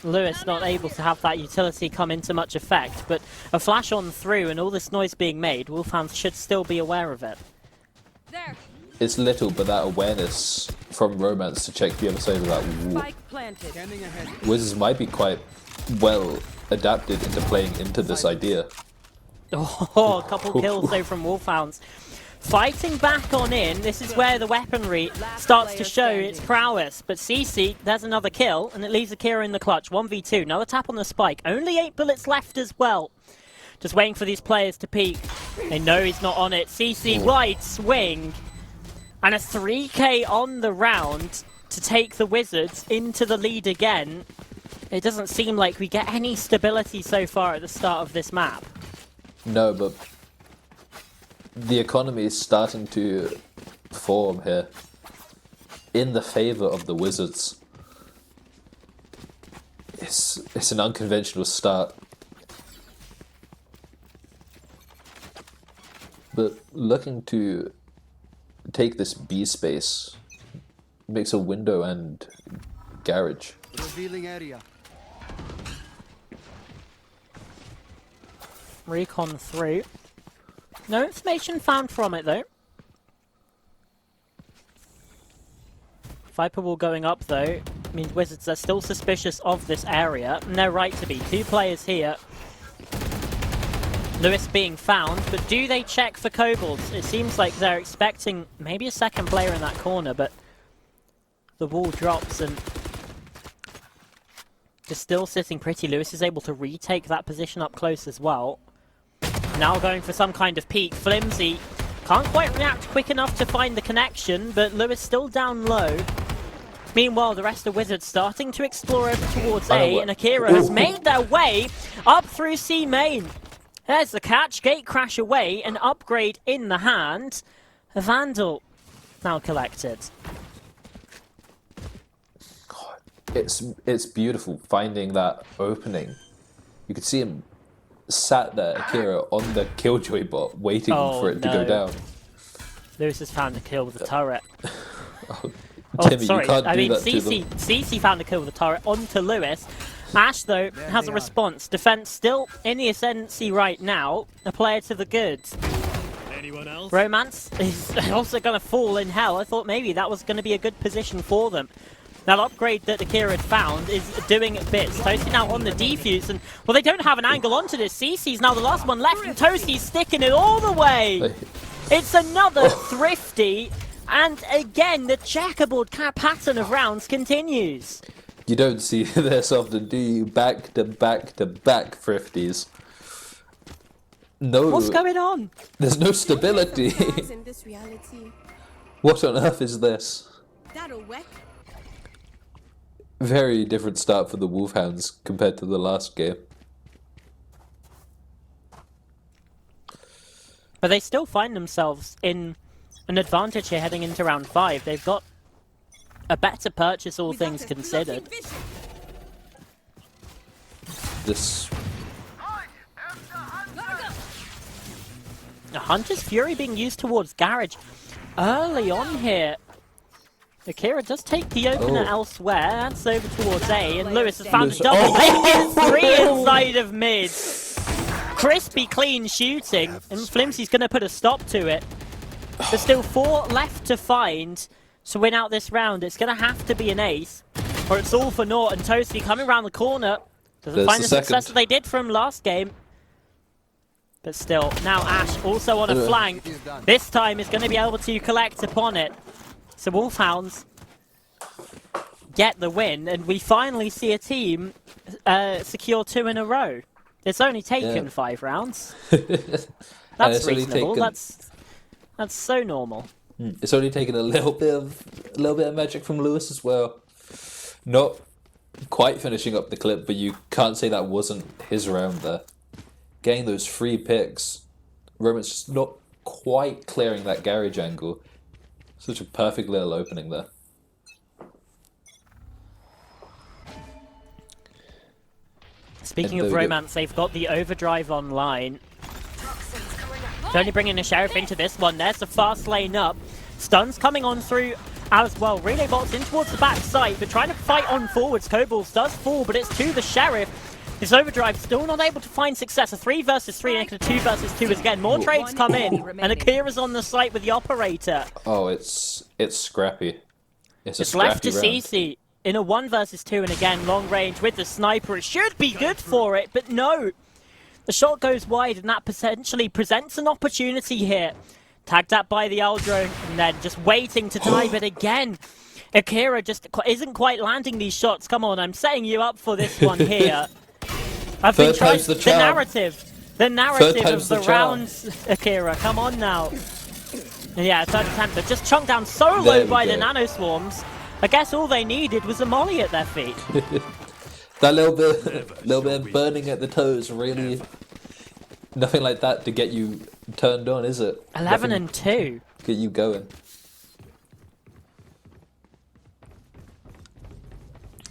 Lewis not able to have that utility come into much effect. But a flash on through and all this noise being made, Wolfhound should still be aware of it. There. It's little, but that awareness from Romance to check the other side of that wall. Spike planted. Standing ahead. Wizards might be quite well adapted into playing into this idea. Oh, a couple kills though from Wolfhounds. Fighting back on in, this is where the weaponry starts to show its prowess. But CC, there's another kill, and it leaves Akira in the clutch. 1v2, another tap on the spike. Only 8 bullets left as well. Just waiting for these players to peek. They know he's not on it. CC, right swing. And a 3k on the round to take the Wizards into the lead again. It doesn't seem like we get any stability so far at the start of this map. No, but the economy is starting to form here in the favor of the Wizards. It's an unconventional start. But looking to take this B space makes a window and garage. Revealing area. Recon through. No information found from it though. Viper wall going up though means Wizards are still suspicious of this area, and they're right to be. 2 players here. Lewis being found, but do they check for kobolds? It seems like they're expecting maybe a second player in that corner, but the wall drops and just still sitting pretty. Lewis is able to retake that position up close as well. Now going for some kind of peek. Flimsy can't quite react quick enough to find the connection, but Lewis still down low. Meanwhile, the rest of Wizards starting to explore over towards A, and Akira has made their way up through C main. There's the catch, gate crash away, an upgrade in the hand. A Vandal now collected. God, it's beautiful finding that opening. You could see him sat there, Akira, on the Killjoy bot, waiting for it to go down. Lewis has found a kill with the turret. Timmy, sorry, you can't I do mean that to them. CC found a kill with the turret onto Lewis. Ash, though, has a response. Defense still in the ascendancy right now. A player to the goods. Anyone else? Romance is also going to fall in hell. I thought maybe that was going to be a good position for them. That upgrade that Akira had found is doing bits. Toasty now on the defuse, and well, they don't have an angle onto this. CC's now the last one left, and Toasty's sticking it all the way. It's another thrifty, and again, the checkerboard pattern of rounds continues. You don't see this often, do you? Back to back to back thrifties. No. What's going on? There's no stability. In this reality, What on earth is this? that'll work. Very different start for the Wolfhounds compared to the last game. But they still find themselves in an advantage here heading into round 5. They've got a better purchase, all We got things a considered. blocking vision. This A Hunter's Fury being used towards Garage early on here. Akira does take the opener elsewhere. That's over towards A, and Lewis has found a double. They get 3 inside of mid. Crispy clean shooting, and Flimsy's going to put a stop to it. There's still 4 left to find to win out this round. It's going to have to be an ace, or it's all for naught. And Toasty coming around the corner doesn't There's find the the success second. that they did from last game. But still, now Ash also on a flank. It is done. This time is going to be able to collect upon it. So Wolfhounds get the win, and we finally see a team secure 2 in a row. It's only taken 5 rounds. That's it's only reasonable. taken- That's so normal. It's only taken a little bit of magic from Lewis as well. Not quite finishing up the clip, but you can't say that wasn't his round there. Getting those 3 picks. Roman's just not quite clearing that garage angle. Such a perfect little opening there. Speaking And of there we go. romance, they've got the overdrive online. They're only bringing a Sheriff into this one. There's the fast lane up. Stuns coming on through as well. Relay bots in towards the back side, but trying to fight on forwards. Kobolds does fall, but it's to the Sheriff. His overdrive still not able to find success. A 3 versus 3 and a 2 versus 2 is again. More trades come in, and Akira's on the site with the operator. Oh, it's scrappy. It's a It's left to scrappy round. CC in a 1 versus 2, and again, long range with the sniper. It should be good for it, but no. The shot goes wide, and that potentially presents an opportunity here. Tagged up by the Eldro, and then just waiting to die, but again, Akira just isn't quite landing these shots. Come on, I'm setting you up for this one here. I've been Third trying time's the the charm. narrative. The narrative time's of the the charm. rounds, Akira. Come on now. Yeah, third attempt, but just chunked down so There low we by the go. nano swarms. I guess all they needed was a molly at their feet. That little bit of burning at the toes, really. Nothing like that to get you turned on, is it? 11 Nothing and 2. to get you going.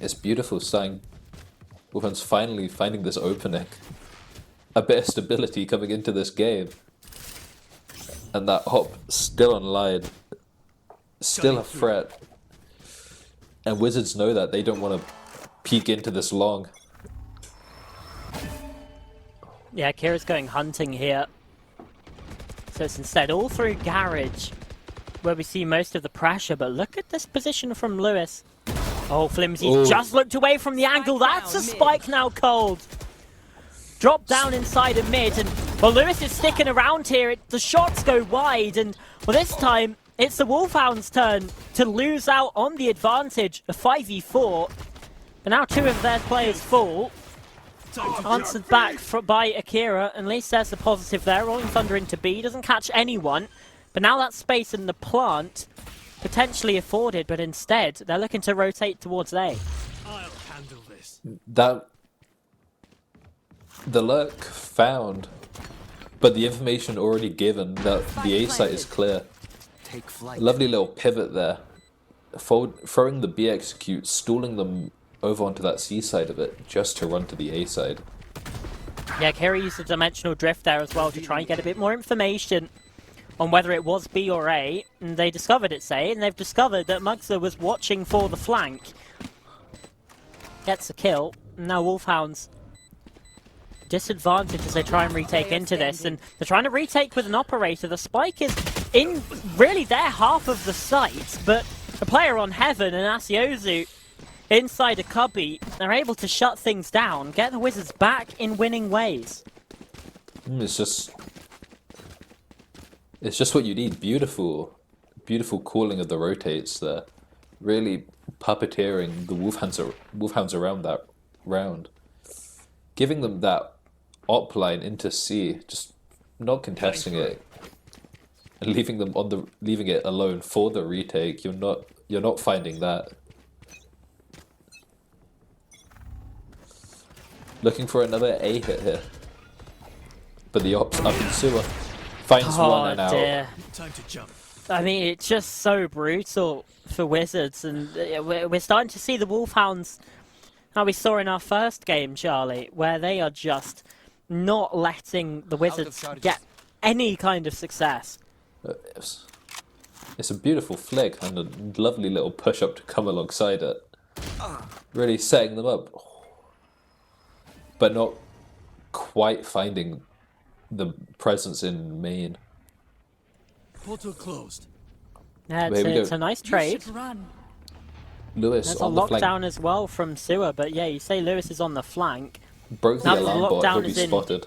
It's beautiful seeing Wolfen's finally finding this opening. A bit of stability coming into this game. And that hop still online. Still a threat. And Wizards know that. They don't want to peek into this long. Yeah, Kira's going hunting here. So it's instead all through Garage, where we see most of the pressure, but look at this position from Lewis. Oh, Flimsy's Ooh. just looked away from the angle. That's a spike now cold. Drop down inside a mid, and well, Lewis is sticking around here. The shots go wide, and well, this time it's the Wolfhound's turn to lose out on the advantage. A 5v4, but now 2 of their players fall. Answered back by Akira, and at least there's the positive there. Rolling Thunder into B, doesn't catch anyone, but now that space in the plant potentially afforded, but instead they're looking to rotate towards A. I'll handle this. That the lurk found, but the information already given that the A site is clear. Take flight. Lovely little pivot there. Throwing the B execute, stalling them over onto that C side of it, just to run to the A side. Yeah, Kira used a dimensional drift there as well to try and get a bit more information on whether it was B or A, and they discovered it's A, and they've discovered that Mugza was watching for the flank. Gets a kill, and now Wolfhounds disadvantage as they try and retake into this, and they're trying to retake with an operator. The spike is in really their half of the site, but a player on Heaven and Asiozu inside a cubby, they're able to shut things down, get the Wizards back in winning ways. It's just what you need. Beautiful calling of the rotates there. Really puppeteering the Wolfhounds around that round. Giving them that op line into C, just not contesting it. And leaving it alone for the retake. You're not finding that. Looking for another A hit here. But the op's up in sewer. Finds Oh one and out. dear. Time to jump. I mean, it's just so brutal for Wizards, and we're starting to see the Wolfhounds, how we saw in our first game, Charlie, where they are just not letting the Wizards charges. get any kind of success. It's a beautiful flick and a lovely little push up to come alongside it. Really setting them up. But not quite finding the presence in main. Portal closed. Yeah, Here we go. it's a nice You trade. should run. Lewis There's a on the flank. lockdown as well from Sewer, but yeah, you say Lewis is on the flank. Broke the Now the alarm bot, lockdown he'll be is in. spotted.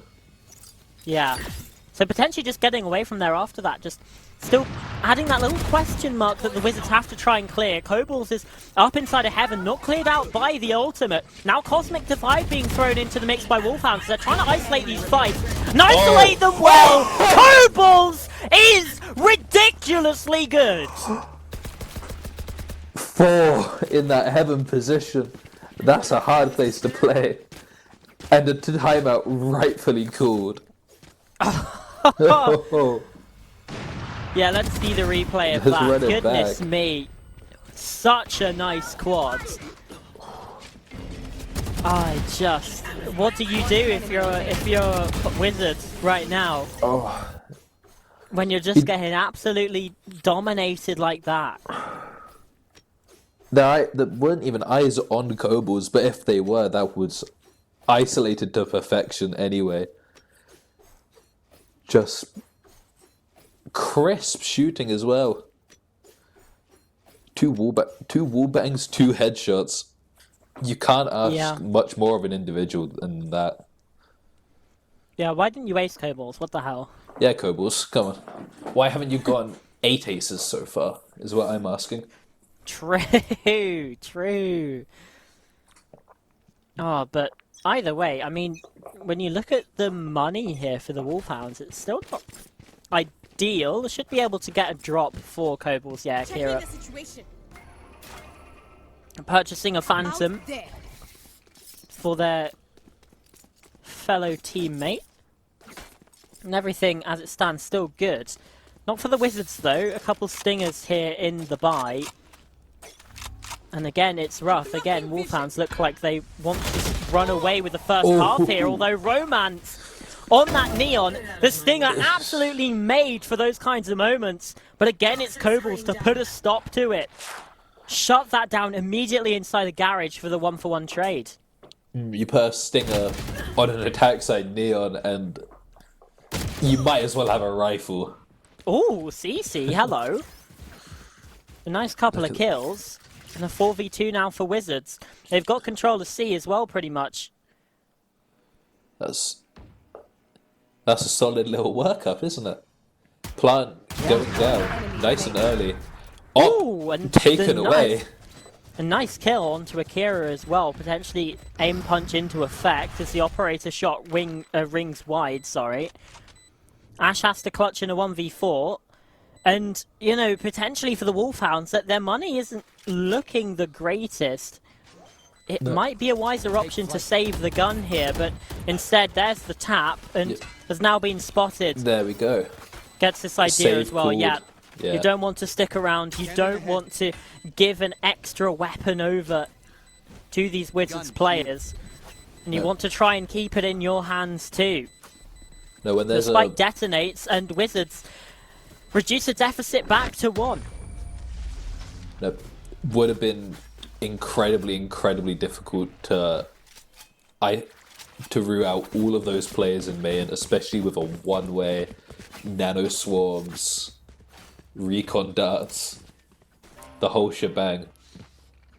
Yeah. So potentially just getting away from there after that, just still adding that little question mark that the Wizards have to try and clear. Kobolds is up inside of Heaven, not cleared out by the ultimate. Now Cosmic Divide being thrown into the mix by Wolfhounds. They're trying to isolate these fights and isolate them well. Kobolds is ridiculously good. 4 in that Heaven position. That's a hard place to play. And a timeout rightfully called. Yeah, let's see the replay of Just that. run it Goodness back. me. Such a nice quad. What do you do if you're Wizard right now? Oh, When you're just getting absolutely dominated like that. there weren't even eyes on Kobolds, but if they were, that was isolated to perfection anyway. Just crisp shooting as well. 2 wall bangs, 2 headshots. You can't ask much more of an individual than that. Yeah, why didn't you ace Kobolds? What the hell? Yeah, Kobolds, come on. Why haven't you gotten 8 aces so far, is what I'm asking. True, true. Oh, but either way, I mean, when you look at the money here for the Wolfhounds, it's still not ideal. They should be able to get a drop for Kobolds. Yeah, Checking Kira the situation. purchasing a Phantom Out there. for their fellow teammate. And everything, as it stands, still good. Not for the Wizards, though. A couple stingers here in the buy. And again, it's rough. Again, Wolfhounds look like they want to run away with the first half here, although Romance on that Neon, the Stinger absolutely made for those kinds of moments. But again, it's Kobolds to put a stop to it. Shut that down immediately inside the garage for the 1-for-1 trade. You put a stinger on an attack side Neon and you might as well have a rifle. Ooh, CC, hello. A nice couple of kills. And a 4v2 now for Wizards. They've got control of C as well, pretty much. That's a solid little workup, isn't it? Plant going down, nice and early. Ooh, and taken away. A nice kill onto Akira as well. Potentially aim punch into effect as the operator shot rings wide, sorry. Ash has to clutch in a 1v4. And, you know, potentially for the Wolfhounds, that their money isn't looking the greatest. It might be a wiser option to save the gun here, but instead there's the tap and has now been spotted. There we go. Gets this idea Save as well, called. yeah. Yeah. You don't want to stick around, you don't want to give an extra weapon over to these Wizards players. And you want to try and keep it in your hands too. No, when The there's spike detonates and Wizards reduce the deficit back to 1. no, would have been incredibly difficult to root out all of those players in main, especially with a one-way nano swarms, recon darts, the whole shebang.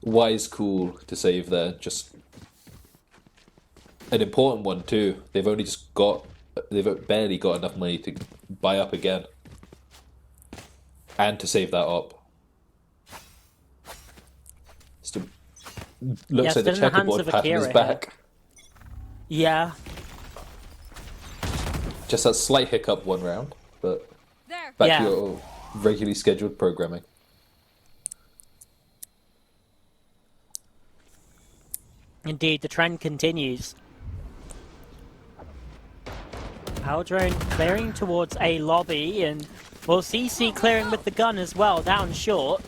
Wise call to save there, just an important one too. They've barely got enough money to buy up again. And to save that up. Still looks like the still in the hands checkerboard of pattern Akira is here. back. Yeah. Just that slight hiccup one round, but There. back Yeah. to your regularly scheduled programming. Indeed, the trend continues. Aldrone clearing towards a lobby, and well, CC clearing with the gun as well, down short.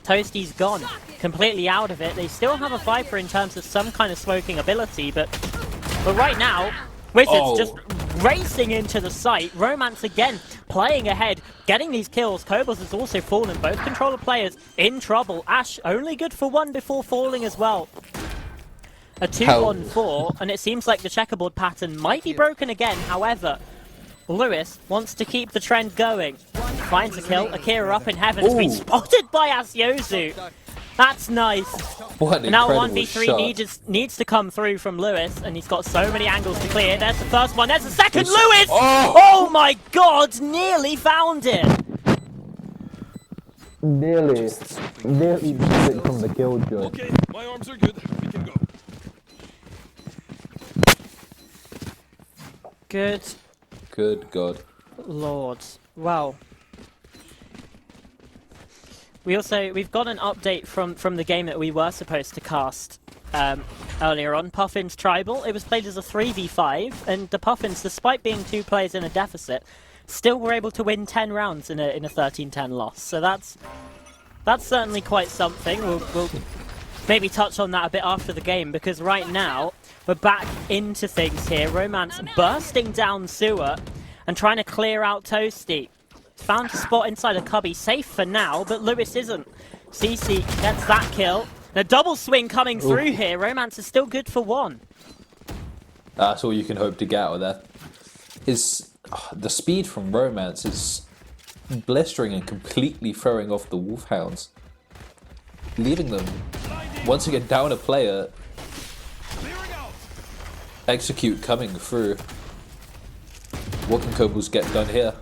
Toasty's gone completely out of it. They still have a Viper in terms of some kind of smoking ability, but right now, Wizards just racing into the site. Romance again playing ahead, getting these kills. Kobolds has also fallen. Both controller players in trouble. Ash only good for one before falling as well. A 2-on-4, and it seems like the checkerboard pattern might be broken again. However, Lewis wants to keep the trend going. Finds a kill. Akira up in heaven has been spotted by Asiozu. That's nice. What an Now incredible 1v3 shot. needs to come through from Lewis, and he's got so many angles to clear. There's the first one. There's the second. Lewis! Oh my god! Nearly found it. Nearly beat it from the killjoy. Okay, my arms are good. We can go. Good Good God. lord. Well, we've got an update from the game that we were supposed to cast earlier on, Puffins Tribal. It was played as a 3v5, and the Puffins, despite being 2 players in a deficit, still were able to win 10 rounds in a 13-10 loss. So that's certainly quite something. We'll maybe touch on that a bit after the game, because right now we're back into things here. Romance bursting down sewer and trying to clear out Toasty. Found a spot inside a cubby, safe for now, but Lewis isn't. CC gets that kill. The double swing coming through here. Romance is still good for 1. That's all you can hope to get out of that. The speed from Romance is blistering and completely throwing off the Wolfhounds, leaving them once again down a player. Execute coming through. What can Kobolds get done here?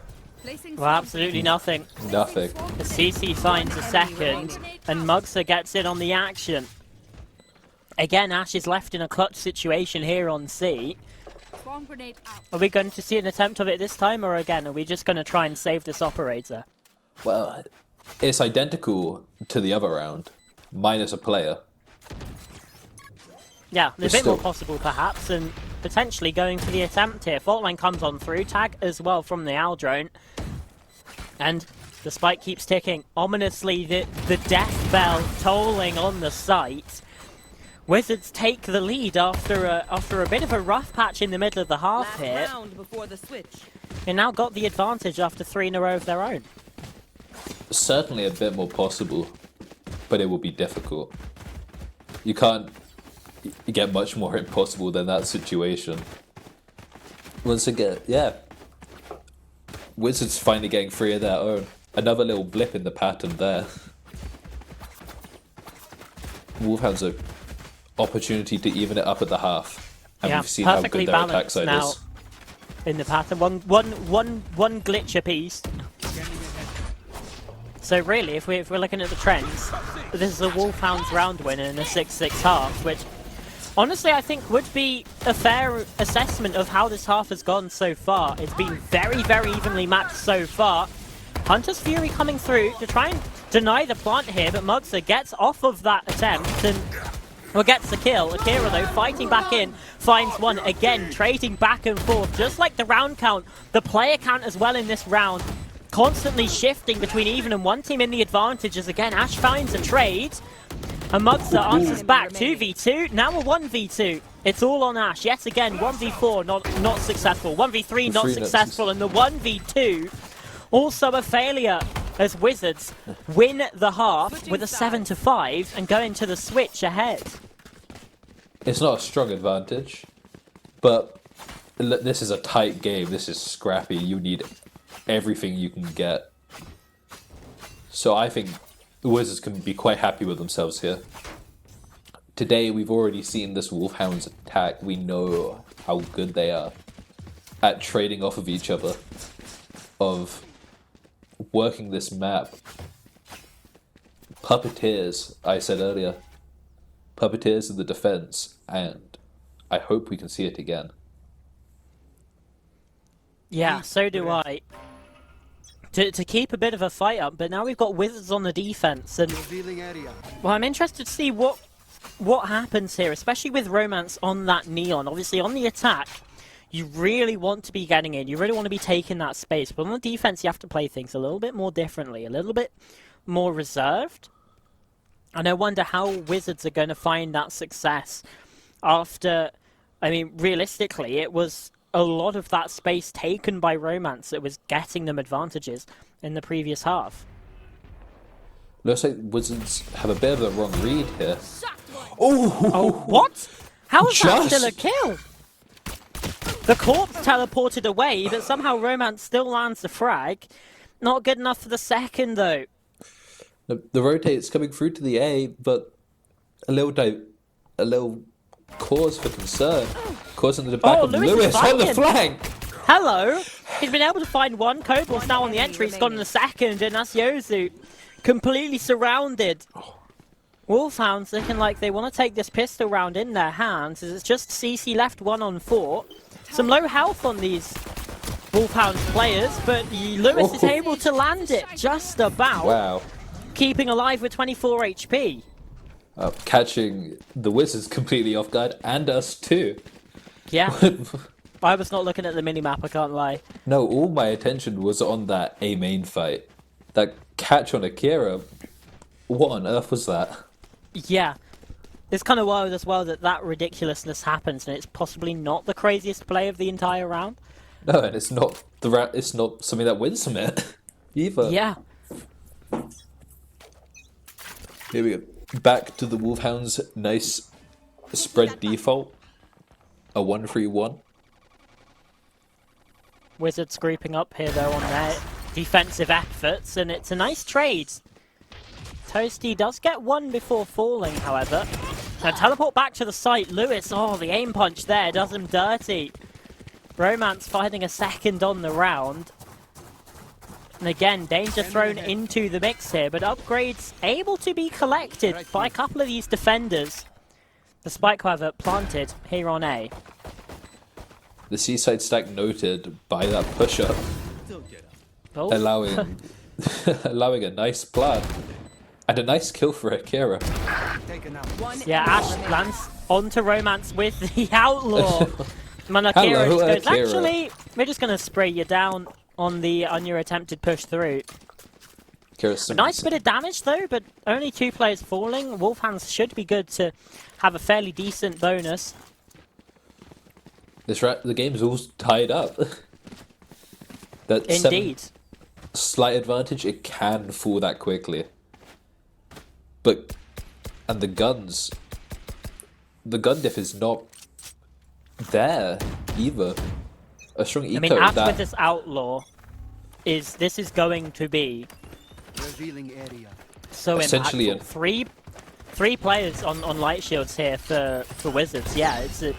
Well, absolutely nothing. Nothing. The CC finds a second, and Mugsa gets in on the action. Again, Ash is left in a clutch situation here on C. Bomb grenade out. Are we going to see an attempt of it this time, or again, are we just going to try and save this operator? Well, it's identical to the other round, minus a player. Yeah, a But bit more still. possible perhaps, and potentially going for the attempt here. Faultline comes on through, tag as well from the Aldrone. And the spike keeps ticking. Ominously, the death bell tolling on the site. Wizards take the lead after a bit of a rough patch in the middle of the half here. Round before the switch. They now got the advantage after 3 in a row of their own. Certainly a bit more possible, but it will be difficult. You can't get much more impossible than that situation. Once again, yeah. Wizards finally getting 3 of their own. Another little blip in the pattern there. Wolfhounds are opportunity to even it up at the half. And Yeah, we've seen how perfectly good their attack balanced side now is. in the pattern. One glitch apiece. So really, if we're looking at the trends, this is a Wolfhounds round win in a 6-6 half, which honestly I think would be a fair assessment of how this half has gone so far. It's been very, very evenly matched so far. Hunter's Fury coming through to try and deny the plant here, but Mugsa gets off of that attempt and gets the kill. Akira though fighting back in, finds one again, trading back and forth, just like the round count, the player count as well in this round. Constantly shifting between even and one team in the advantage as again Ash finds a trade. And Mugsa answers back 2v2, now a 1v2. It's all on Ash. Yet again, 1v4 not successful. 1v3 not successful, and the 1v2 also a failure as Wizards win the half with a 7-5 and go into the switch ahead. It's not a strong advantage, but this is a tight game. This is scrappy. You need everything you can get. So I think the Wizards can be quite happy with themselves here. Today we've already seen this Wolfhounds attack. We know how good they are at trading off of each other, of working this map. Puppeteers, I said earlier. Puppeteers in the defense, and I hope we can see it again. Yeah, so do I. To keep a bit of a fight up, but now we've got Wizards on the defense, and well, I'm interested to see what happens here, especially with Romance on that Neon. Obviously, on the attack, you really want to be getting in. You really want to be taking that space. But on the defense, you have to play things a little bit more differently, a little bit more reserved. And I wonder how Wizards are going to find that success after, I mean, realistically, it was a lot of that space taken by Romance that was getting them advantages in the previous half. Looks like Wizards have a bit of a wrong read here. Oh, what? How is that Just- still a kill? The corpse teleported away, but somehow Romance still lands the frag. Not good enough for the second, though. The rotate's coming through to the A, but a little cause for concern. Causing the back Oh, of Lewis is Lewis on the flanking. flank. Hello! He's been able to find one. Kobol's now on the entry. He's gone in the second, and that's Yozu. Completely surrounded. Wolfhounds looking like they want to take this pistol round in their hands, as it's just CC left 1-on-4. Some low health on these Wolfhounds players, but Lewis is able to land it just about. Wow. Keeping alive with 24 HP. Catching the Wizards completely off guard, and us too. Yeah. I was not looking at the minimap, I can't lie. No, all my attention was on that A main fight. That catch on Akira. What on earth was that? Yeah. It's kind of wild as well that that ridiculousness happens, and it's possibly not the craziest play of the entire round. No, and it's not it's not something that wins from it either. Yeah. Here we go. Back to the Wolfhounds. Nice spread default. A 1-3-1. Wizards grouping up here, though, on their defensive efforts, and it's a nice trade. Toasty does get one before falling, however. Now teleport back to the site. Lewis, oh, the aim punch there does him dirty. Romance finding a second on the round. And again, danger thrown into the mix here, but upgrades able to be collected by a couple of these defenders. The spike, however, planted here on A. The seaside stack noted by that push-up, Oh. allowing allowing a nice plan. And a nice kill for Akira. Yeah, Ash lands onto Romance with the Outlaw. Manakira Hello, just goes, Akira. actually, we're just going to spray you down on your attempted push through. Akira's A nice bit of damage though, but only 2 players falling. Wolfhounds should be good to have a fairly decent bonus. the game's all tied up. That Indeed. slight advantage, it can fall that quickly. And the gun diff is not there either. A strong eco. I mean, Ash that with this Outlaw, this is going to be so Essentially impactful. Three players on light shields here for Wizards. Yeah, it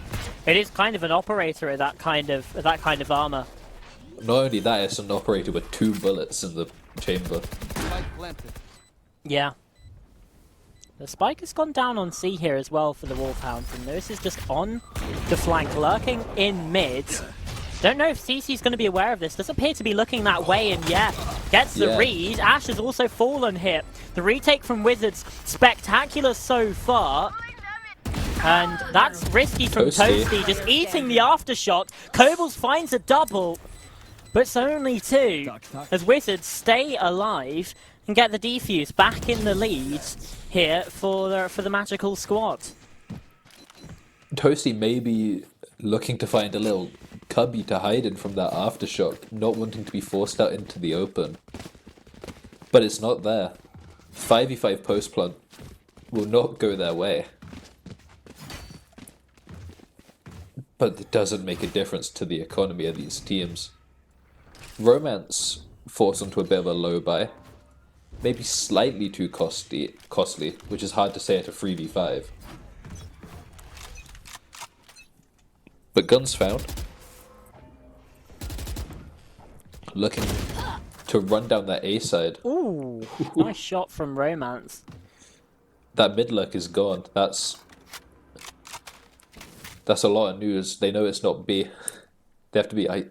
is kind of an operator at that kind of armor. not only that, it's an operator with 2 bullets in the chamber. Yeah. The spike has gone down on C here as well for the Wolfhounds, and Lewis is just on the flank, lurking in mid. Don't know if CC's going to be aware of this. Does appear to be looking that way, and yeah, gets the Yeah. read. Ash has also fallen here. The retake from Wizards, spectacular so far. And that's risky from Toasty, just eating the aftershock. Kobol's finds a double, but it's only 2. As Wizards stay alive and get the defuse back in the lead here for the magical squad. Toasty may be looking to find a little cubby to hide in from that aftershock, not wanting to be forced out into the open. But it's not there. 5v5 post plant will not go their way. But it doesn't make a difference to the economy of these teams. Romance forced onto a bit of a low buy. Maybe slightly too costly, which is hard to say at a 3v5. But guns found. Looking to run down that A side. Ooh, nice shot from Romance. That mid lurk is gone. That's a lot of news. They know it's not B. They have to be I.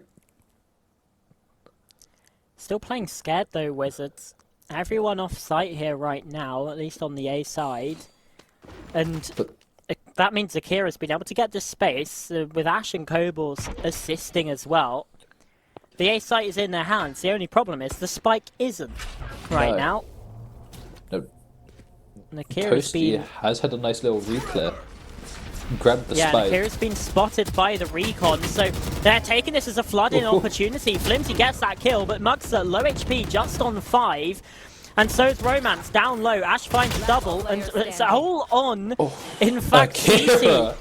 Still playing scared though, Wizards. Everyone off site here right now, at least on the A side. And that means Akira's been able to get this space with Ash and Kobol's assisting as well. The A site is in their hands. The only problem is the spike isn't right now. No. And Akira's Toasty has had a nice little reclear. Grabbed the spike. Yeah, Akira's been spotted by the recon, so they're taking this as a flooding opportunity. Flimsy gets that kill, but Mugsa low HP, just on 5. And so is Romance down low. Ash finds a double, and it's all on. In fact, CC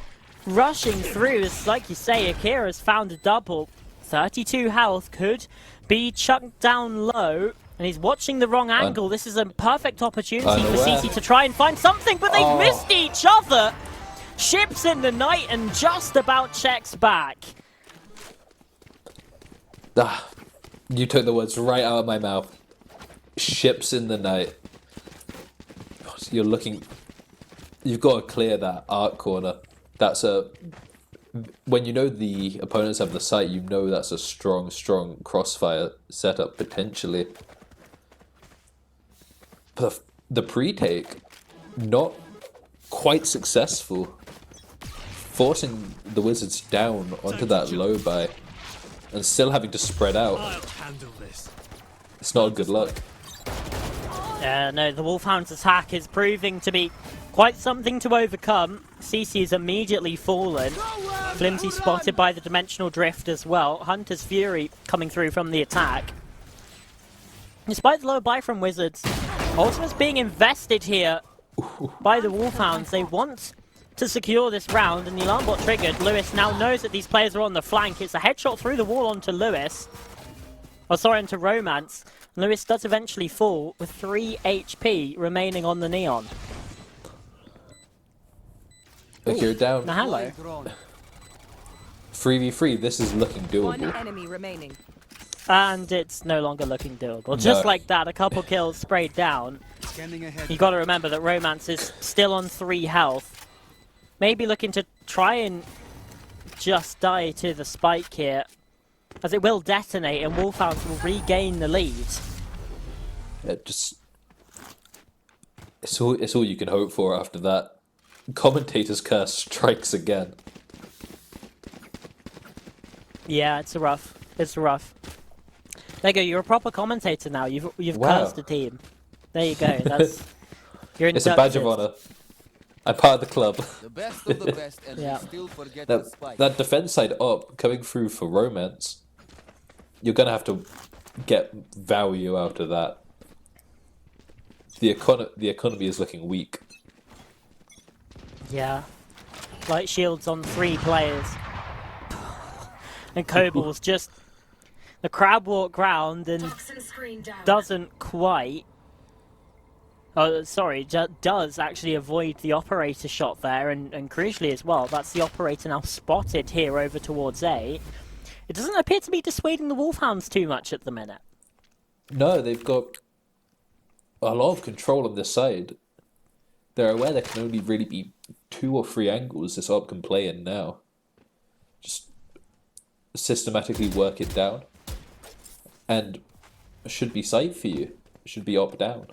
rushing through. It's like you say, Akira's found a double. 32 health, could be chucked down low. And he's watching the wrong angle. This is a perfect opportunity for CC to try and find something, but they've missed each other. Ships in the night and just about checks back. You took the words right out of my mouth. Ships in the night. You're looking. You've got to clear that arc corner. That's a. When you know the opponents have the site, you know that's a strong crossfire setup potentially. The pre-take, not quite successful. Forcing the Wizards down onto that low buy and still having to spread out. I'll handle this. It's not a good luck. No, the Wolfhound's attack is proving to be quite something to overcome. CC is immediately fallen. Flimsy spotted by the Dimensional Drift as well. Hunter's Fury coming through from the attack. Despite the low buy from Wizards, Ultimate's being invested here by the Wolfhounds. They want to secure this round, and the alarm bot triggered. Lewis now knows that these players are on the flank. It's a headshot through the wall onto Lewis. Oh, sorry, onto Romance. Lewis does eventually fall with 3 HP remaining on the Neon. Look, you're down. Now, hello. 3v3, this is looking One doable. enemy remaining. And it's no longer looking doable. Just like that, a couple kills sprayed down. You got to remember that Romance is still on 3 health. Maybe looking to try and just die to the spike here, as it will detonate and Wolfhounds will regain the lead. It's all you can hope for after that. Commentator's curse strikes again. Yeah, it's rough. It's rough. There you go. You're a proper commentator now. You've Wow. cursed a team. There you go. That's you're It's a badge of inducted. honor. I'm part of the club. The best of the best, and Yeah. we still forget the spike. That defense side up coming through for Romance, you're gonna have to get value out of that. The economy is looking weak. Yeah. Light shields on 3 players. And Kobol's just the crab walk round and doesn't quite. Oh, sorry, does actually avoid the operator shot there, and crucially as well, that's the operator now spotted here over towards A. It doesn't appear to be dissuading the Wolfhounds too much at the minute. No, they've got a lot of control on this side. They're aware there can only really be 2 or 3 angles this op can play in now. Just systematically work it down. And it should be side for you. It should be op down.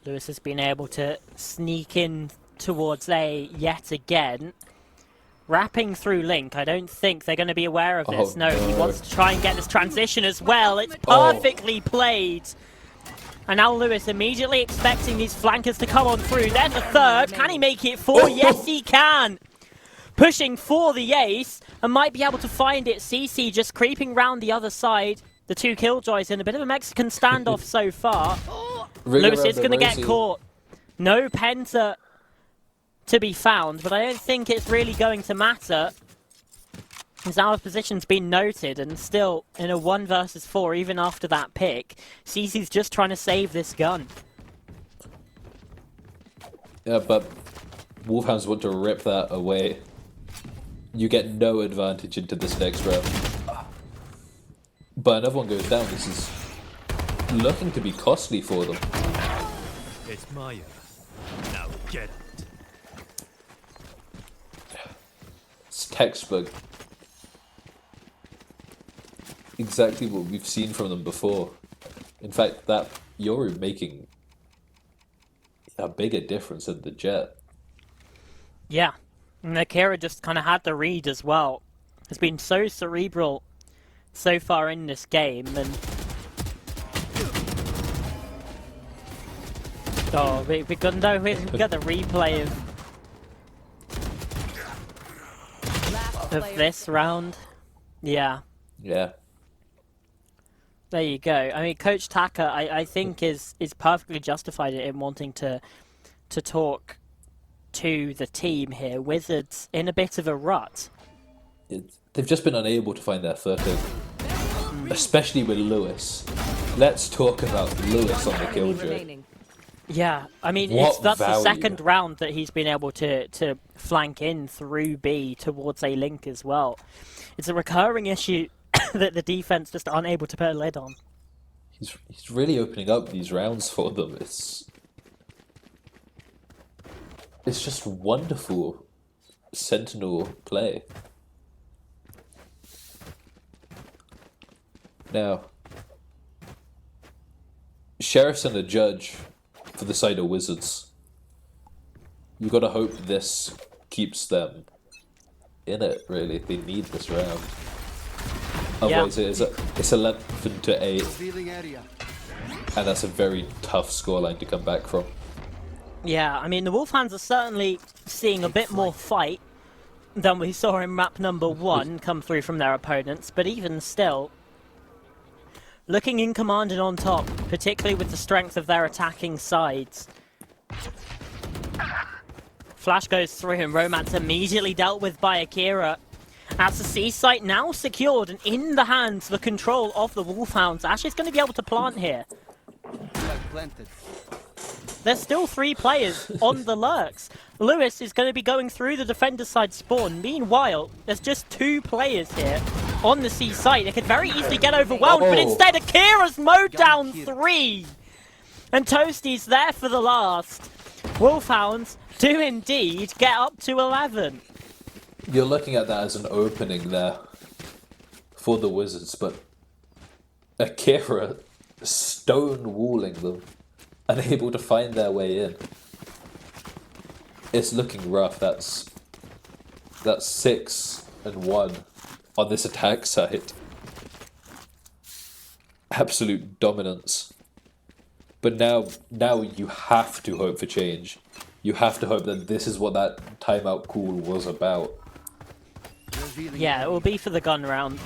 Lewis has been able to sneak in towards A yet again. Wrapping through Link, I don't think they're going to be aware of this. No, he wants to try and get this transition as well. It's perfectly played. And now Lewis immediately expecting these flankers to come on through. There's a third. Can he make it 4? Yes, he can. Pushing for the ace and might be able to find it. CC just creeping round the other side. The 2 Killjoys in a bit of a Mexican standoff so far. Lewis is going to get caught. No Penta to be found, but I don't think it's really going to matter. His out of position's been noted, and still in a 1 versus 4, even after that pick, CC's just trying to save this gun. Yeah, but Wolfhounds want to rip that away. You get no advantage into this next round. But another one goes down. This is looking to be costly for them. It's Maya. Now get it. It's textbook. Exactly what we've seen from them before. In fact, that Yoru making a bigger difference than the Jet. Yeah. And Akira just kind of had the read as well. Has been so cerebral so far in this game, and we got the replay of this round. Yeah. Yeah. There you go. I mean, Coach Taka, I think is perfectly justified in wanting to talk to the team here. Wizards in a bit of a rut. They've just been unable to find their footing, especially with Lewis. Let's talk about Lewis on the Killjoy. Yeah, I mean, What that's the value? second round that he's been able to flank in through B towards A Link as well. It's a recurring issue that the defense just aren't able to put a lid on. He's really opening up these rounds for them. It's just wonderful Sentinel play. Now, Sheriff's and a Judge for the side of Wizards. You gotta hope this keeps them in it, really. They need this round. Otherwise, it's 11-8, and that's a very tough scoreline to come back from. Yeah, I mean, the Wolfhounds are certainly seeing a bit more fight than we saw in map number 1 come through from their opponents, but even still, looking in command and on top, particularly with the strength of their attacking sides. Flash goes through and Romance immediately dealt with by Akira. As the C site now secured and in the hands, the control of the Wolfhounds. Ash is going to be able to plant here. There's still 3 players on the lurks. Lewis is going to be going through the defender side spawn. Meanwhile, there's just 2 players here on the C site. They could very easily get overwhelmed, but instead Akira's mowed down 3. And Toasty's there for the last. Wolfhounds do indeed get up to 11. You're looking at that as an opening there for the Wizards, but Akira stonewalling them, unable to find their way in. It's looking rough. That's 6-1 on this attack side. Absolute dominance. But now you have to hope for change. You have to hope that this is what that timeout call was about. Yeah, it will be for the gun round.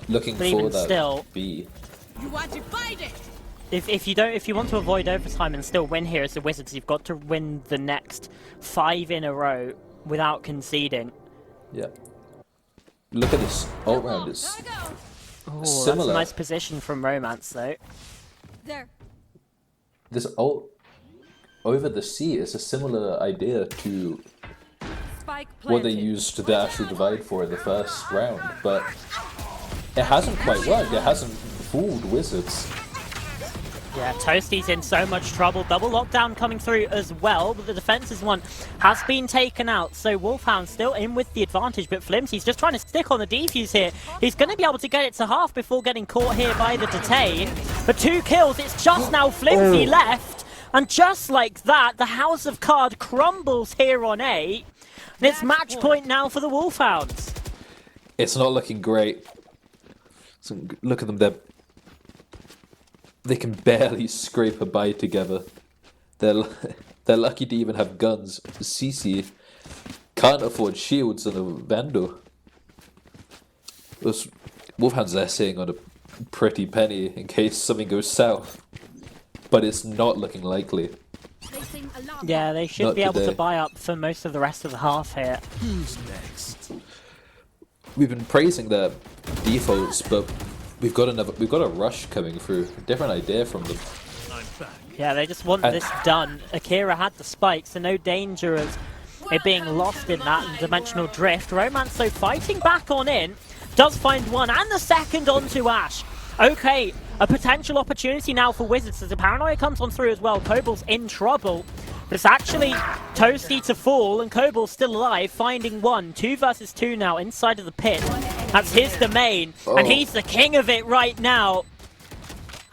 Looking But for even that still, B. You want to fight it? if you want to avoid overtime and still win here as the Wizards, you've got to win the next 5 in a row without conceding. Yeah. Look at this ult round. It's Gotta go. Oh, that's a similar. nice position from Romance, though. There. This ult over the sea is a similar idea to Spike what they planted. used the Astral Divide for in the first round, but it hasn't quite worked. It hasn't fooled Wizards. Yeah, Toasty's in so much trouble. Double lockdown coming through as well, but the defense's one has been taken out. So Wolfhound still in with the advantage, but Flimsy's just trying to stick on the defuse here. He's going to be able to get it to half before getting caught here by the detain. But 2 kills, it's just now Flimsy left. And just like that, the House of Card crumbles here on A. And it's match point now for the Wolfhounds. It's not looking great. So look at them, they can barely scrape a bye together. They're lucky to even have guns. CC can't afford shields and a Vandal. Those Wolfhounds are sitting on a pretty penny in case something goes south. But it's not looking likely. Placing alarm. Yeah, they should Not be able today. to buy up for most of the rest of the half here. Who's next? We've been praising their defaults, but we've got a rush coming through. A different idea from them. I'm back. Yeah, they just want this done. Akira had the spike, so no danger of it being lost in that dimensional drift. Romance, so fighting back on in, does find one, and the second onto Ash. Okay, a potential opportunity now for Wizards as the paranoia comes on through as well. Kobal's in trouble, but it's actually Toasty to fall, and Kobal's still alive, finding one. 2 versus 2 now inside of the pit. That's his domain, and he's the king of it right now.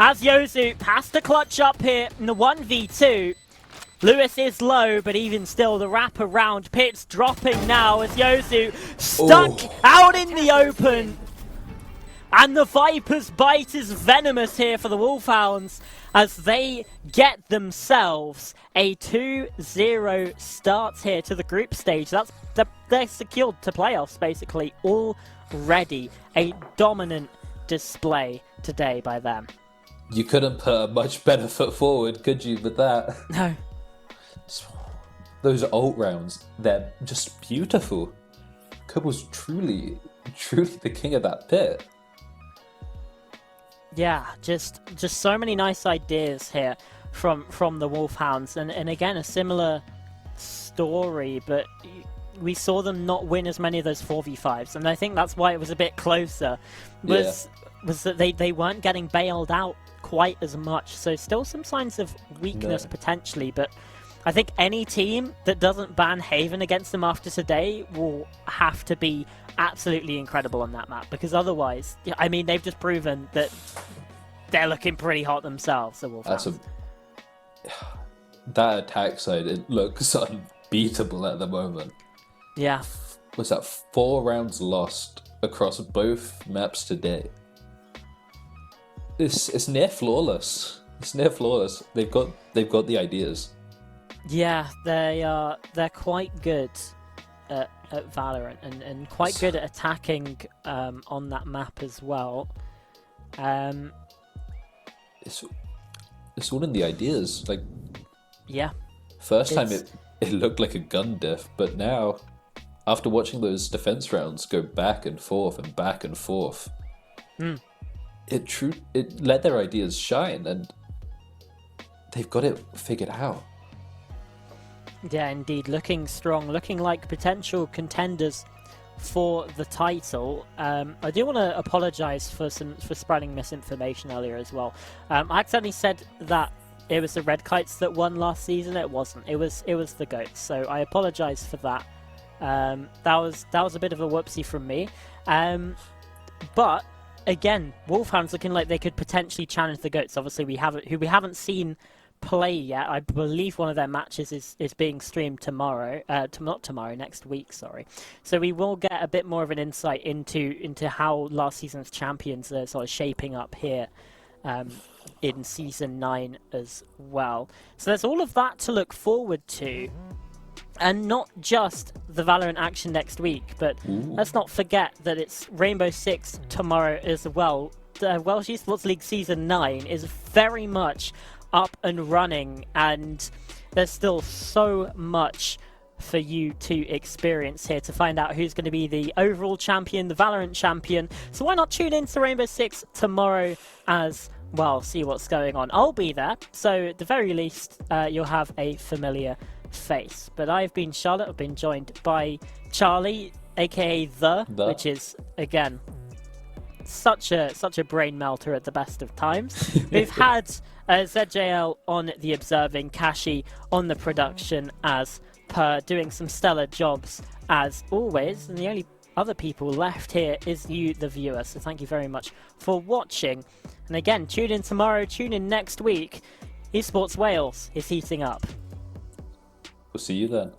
As Yozu has to clutch up here in the 1v2. Lewis is low, but even still, the wrap around. Pit's dropping now as Yozu stuck out in the open. And the Viper's bite is venomous here for the Wolfhounds as they get themselves a 2-0 start here to the group stage. They're secured to playoffs, basically, already. A dominant display today by them. You couldn't put a much better foot forward, could you, with that? No. Those ult rounds, they're just beautiful. Kubble's truly the king of that pit. Yeah, just so many nice ideas here from the Wolfhounds, and again a similar story, but we saw them not win as many of those 4v5s, and I think that's why it was a bit closer. Was that they weren't getting bailed out quite as much, so still some signs of weakness potentially, but I think any team that doesn't ban Haven against them after today will have to be absolutely incredible on that map, because otherwise, I mean, they've just proven that they're looking pretty hot themselves, the Wolfhounds. That attack side, it looks unbeatable at the moment. Yeah. Was that 4 rounds lost across both maps today? It's near flawless. It's near flawless. They've got the ideas. Yeah, they're quite good at Valorant and quite good at attacking on that map as well. It's all in the ideas. Like, yeah. First time it looked like a gun diff, but now, after watching those defense rounds go back and forth, it let their ideas shine, and they've got it figured out. Yeah, indeed. Looking strong, looking like potential contenders for the title. I do want to apologise for spreading misinformation earlier as well. I accidentally said that it was the Red Kites that won last season. It wasn't. It was the Goats. So I apologise for that. That was a bit of a whoopsie from me. But again, Wolfhounds looking like they could potentially challenge the Goats. Obviously, we haven't seen play yet. I believe one of their matches is being streamed tomorrow. Not tomorrow, next week. Sorry. So we will get a bit more of an insight into how last season's champions are sort of shaping up here in season 9 as well. So there's all of that to look forward to. And not just the Valorant action next week, but let's not forget that it's Rainbow Six tomorrow as well. The Welsh Esports League Season 9 is very much up and running, and there's still so much for you to experience here to find out who's going to be the overall champion, the Valorant champion. So why not tune in to Rainbow Six tomorrow as well, see what's going on. I'll be there, so at the very least you'll have a familiar face. But I've been Charlotte, I've been joined by Charlie, aka the, which is again such a brain melter at the best of times. We've had ZJL on the observing, Kashi on the production as per, doing some stellar jobs as always, and the only other people left here is you, the viewer. So thank you very much for watching, and again, tune in tomorrow, tune in next week. Esports Wales is heating up. We'll see you then.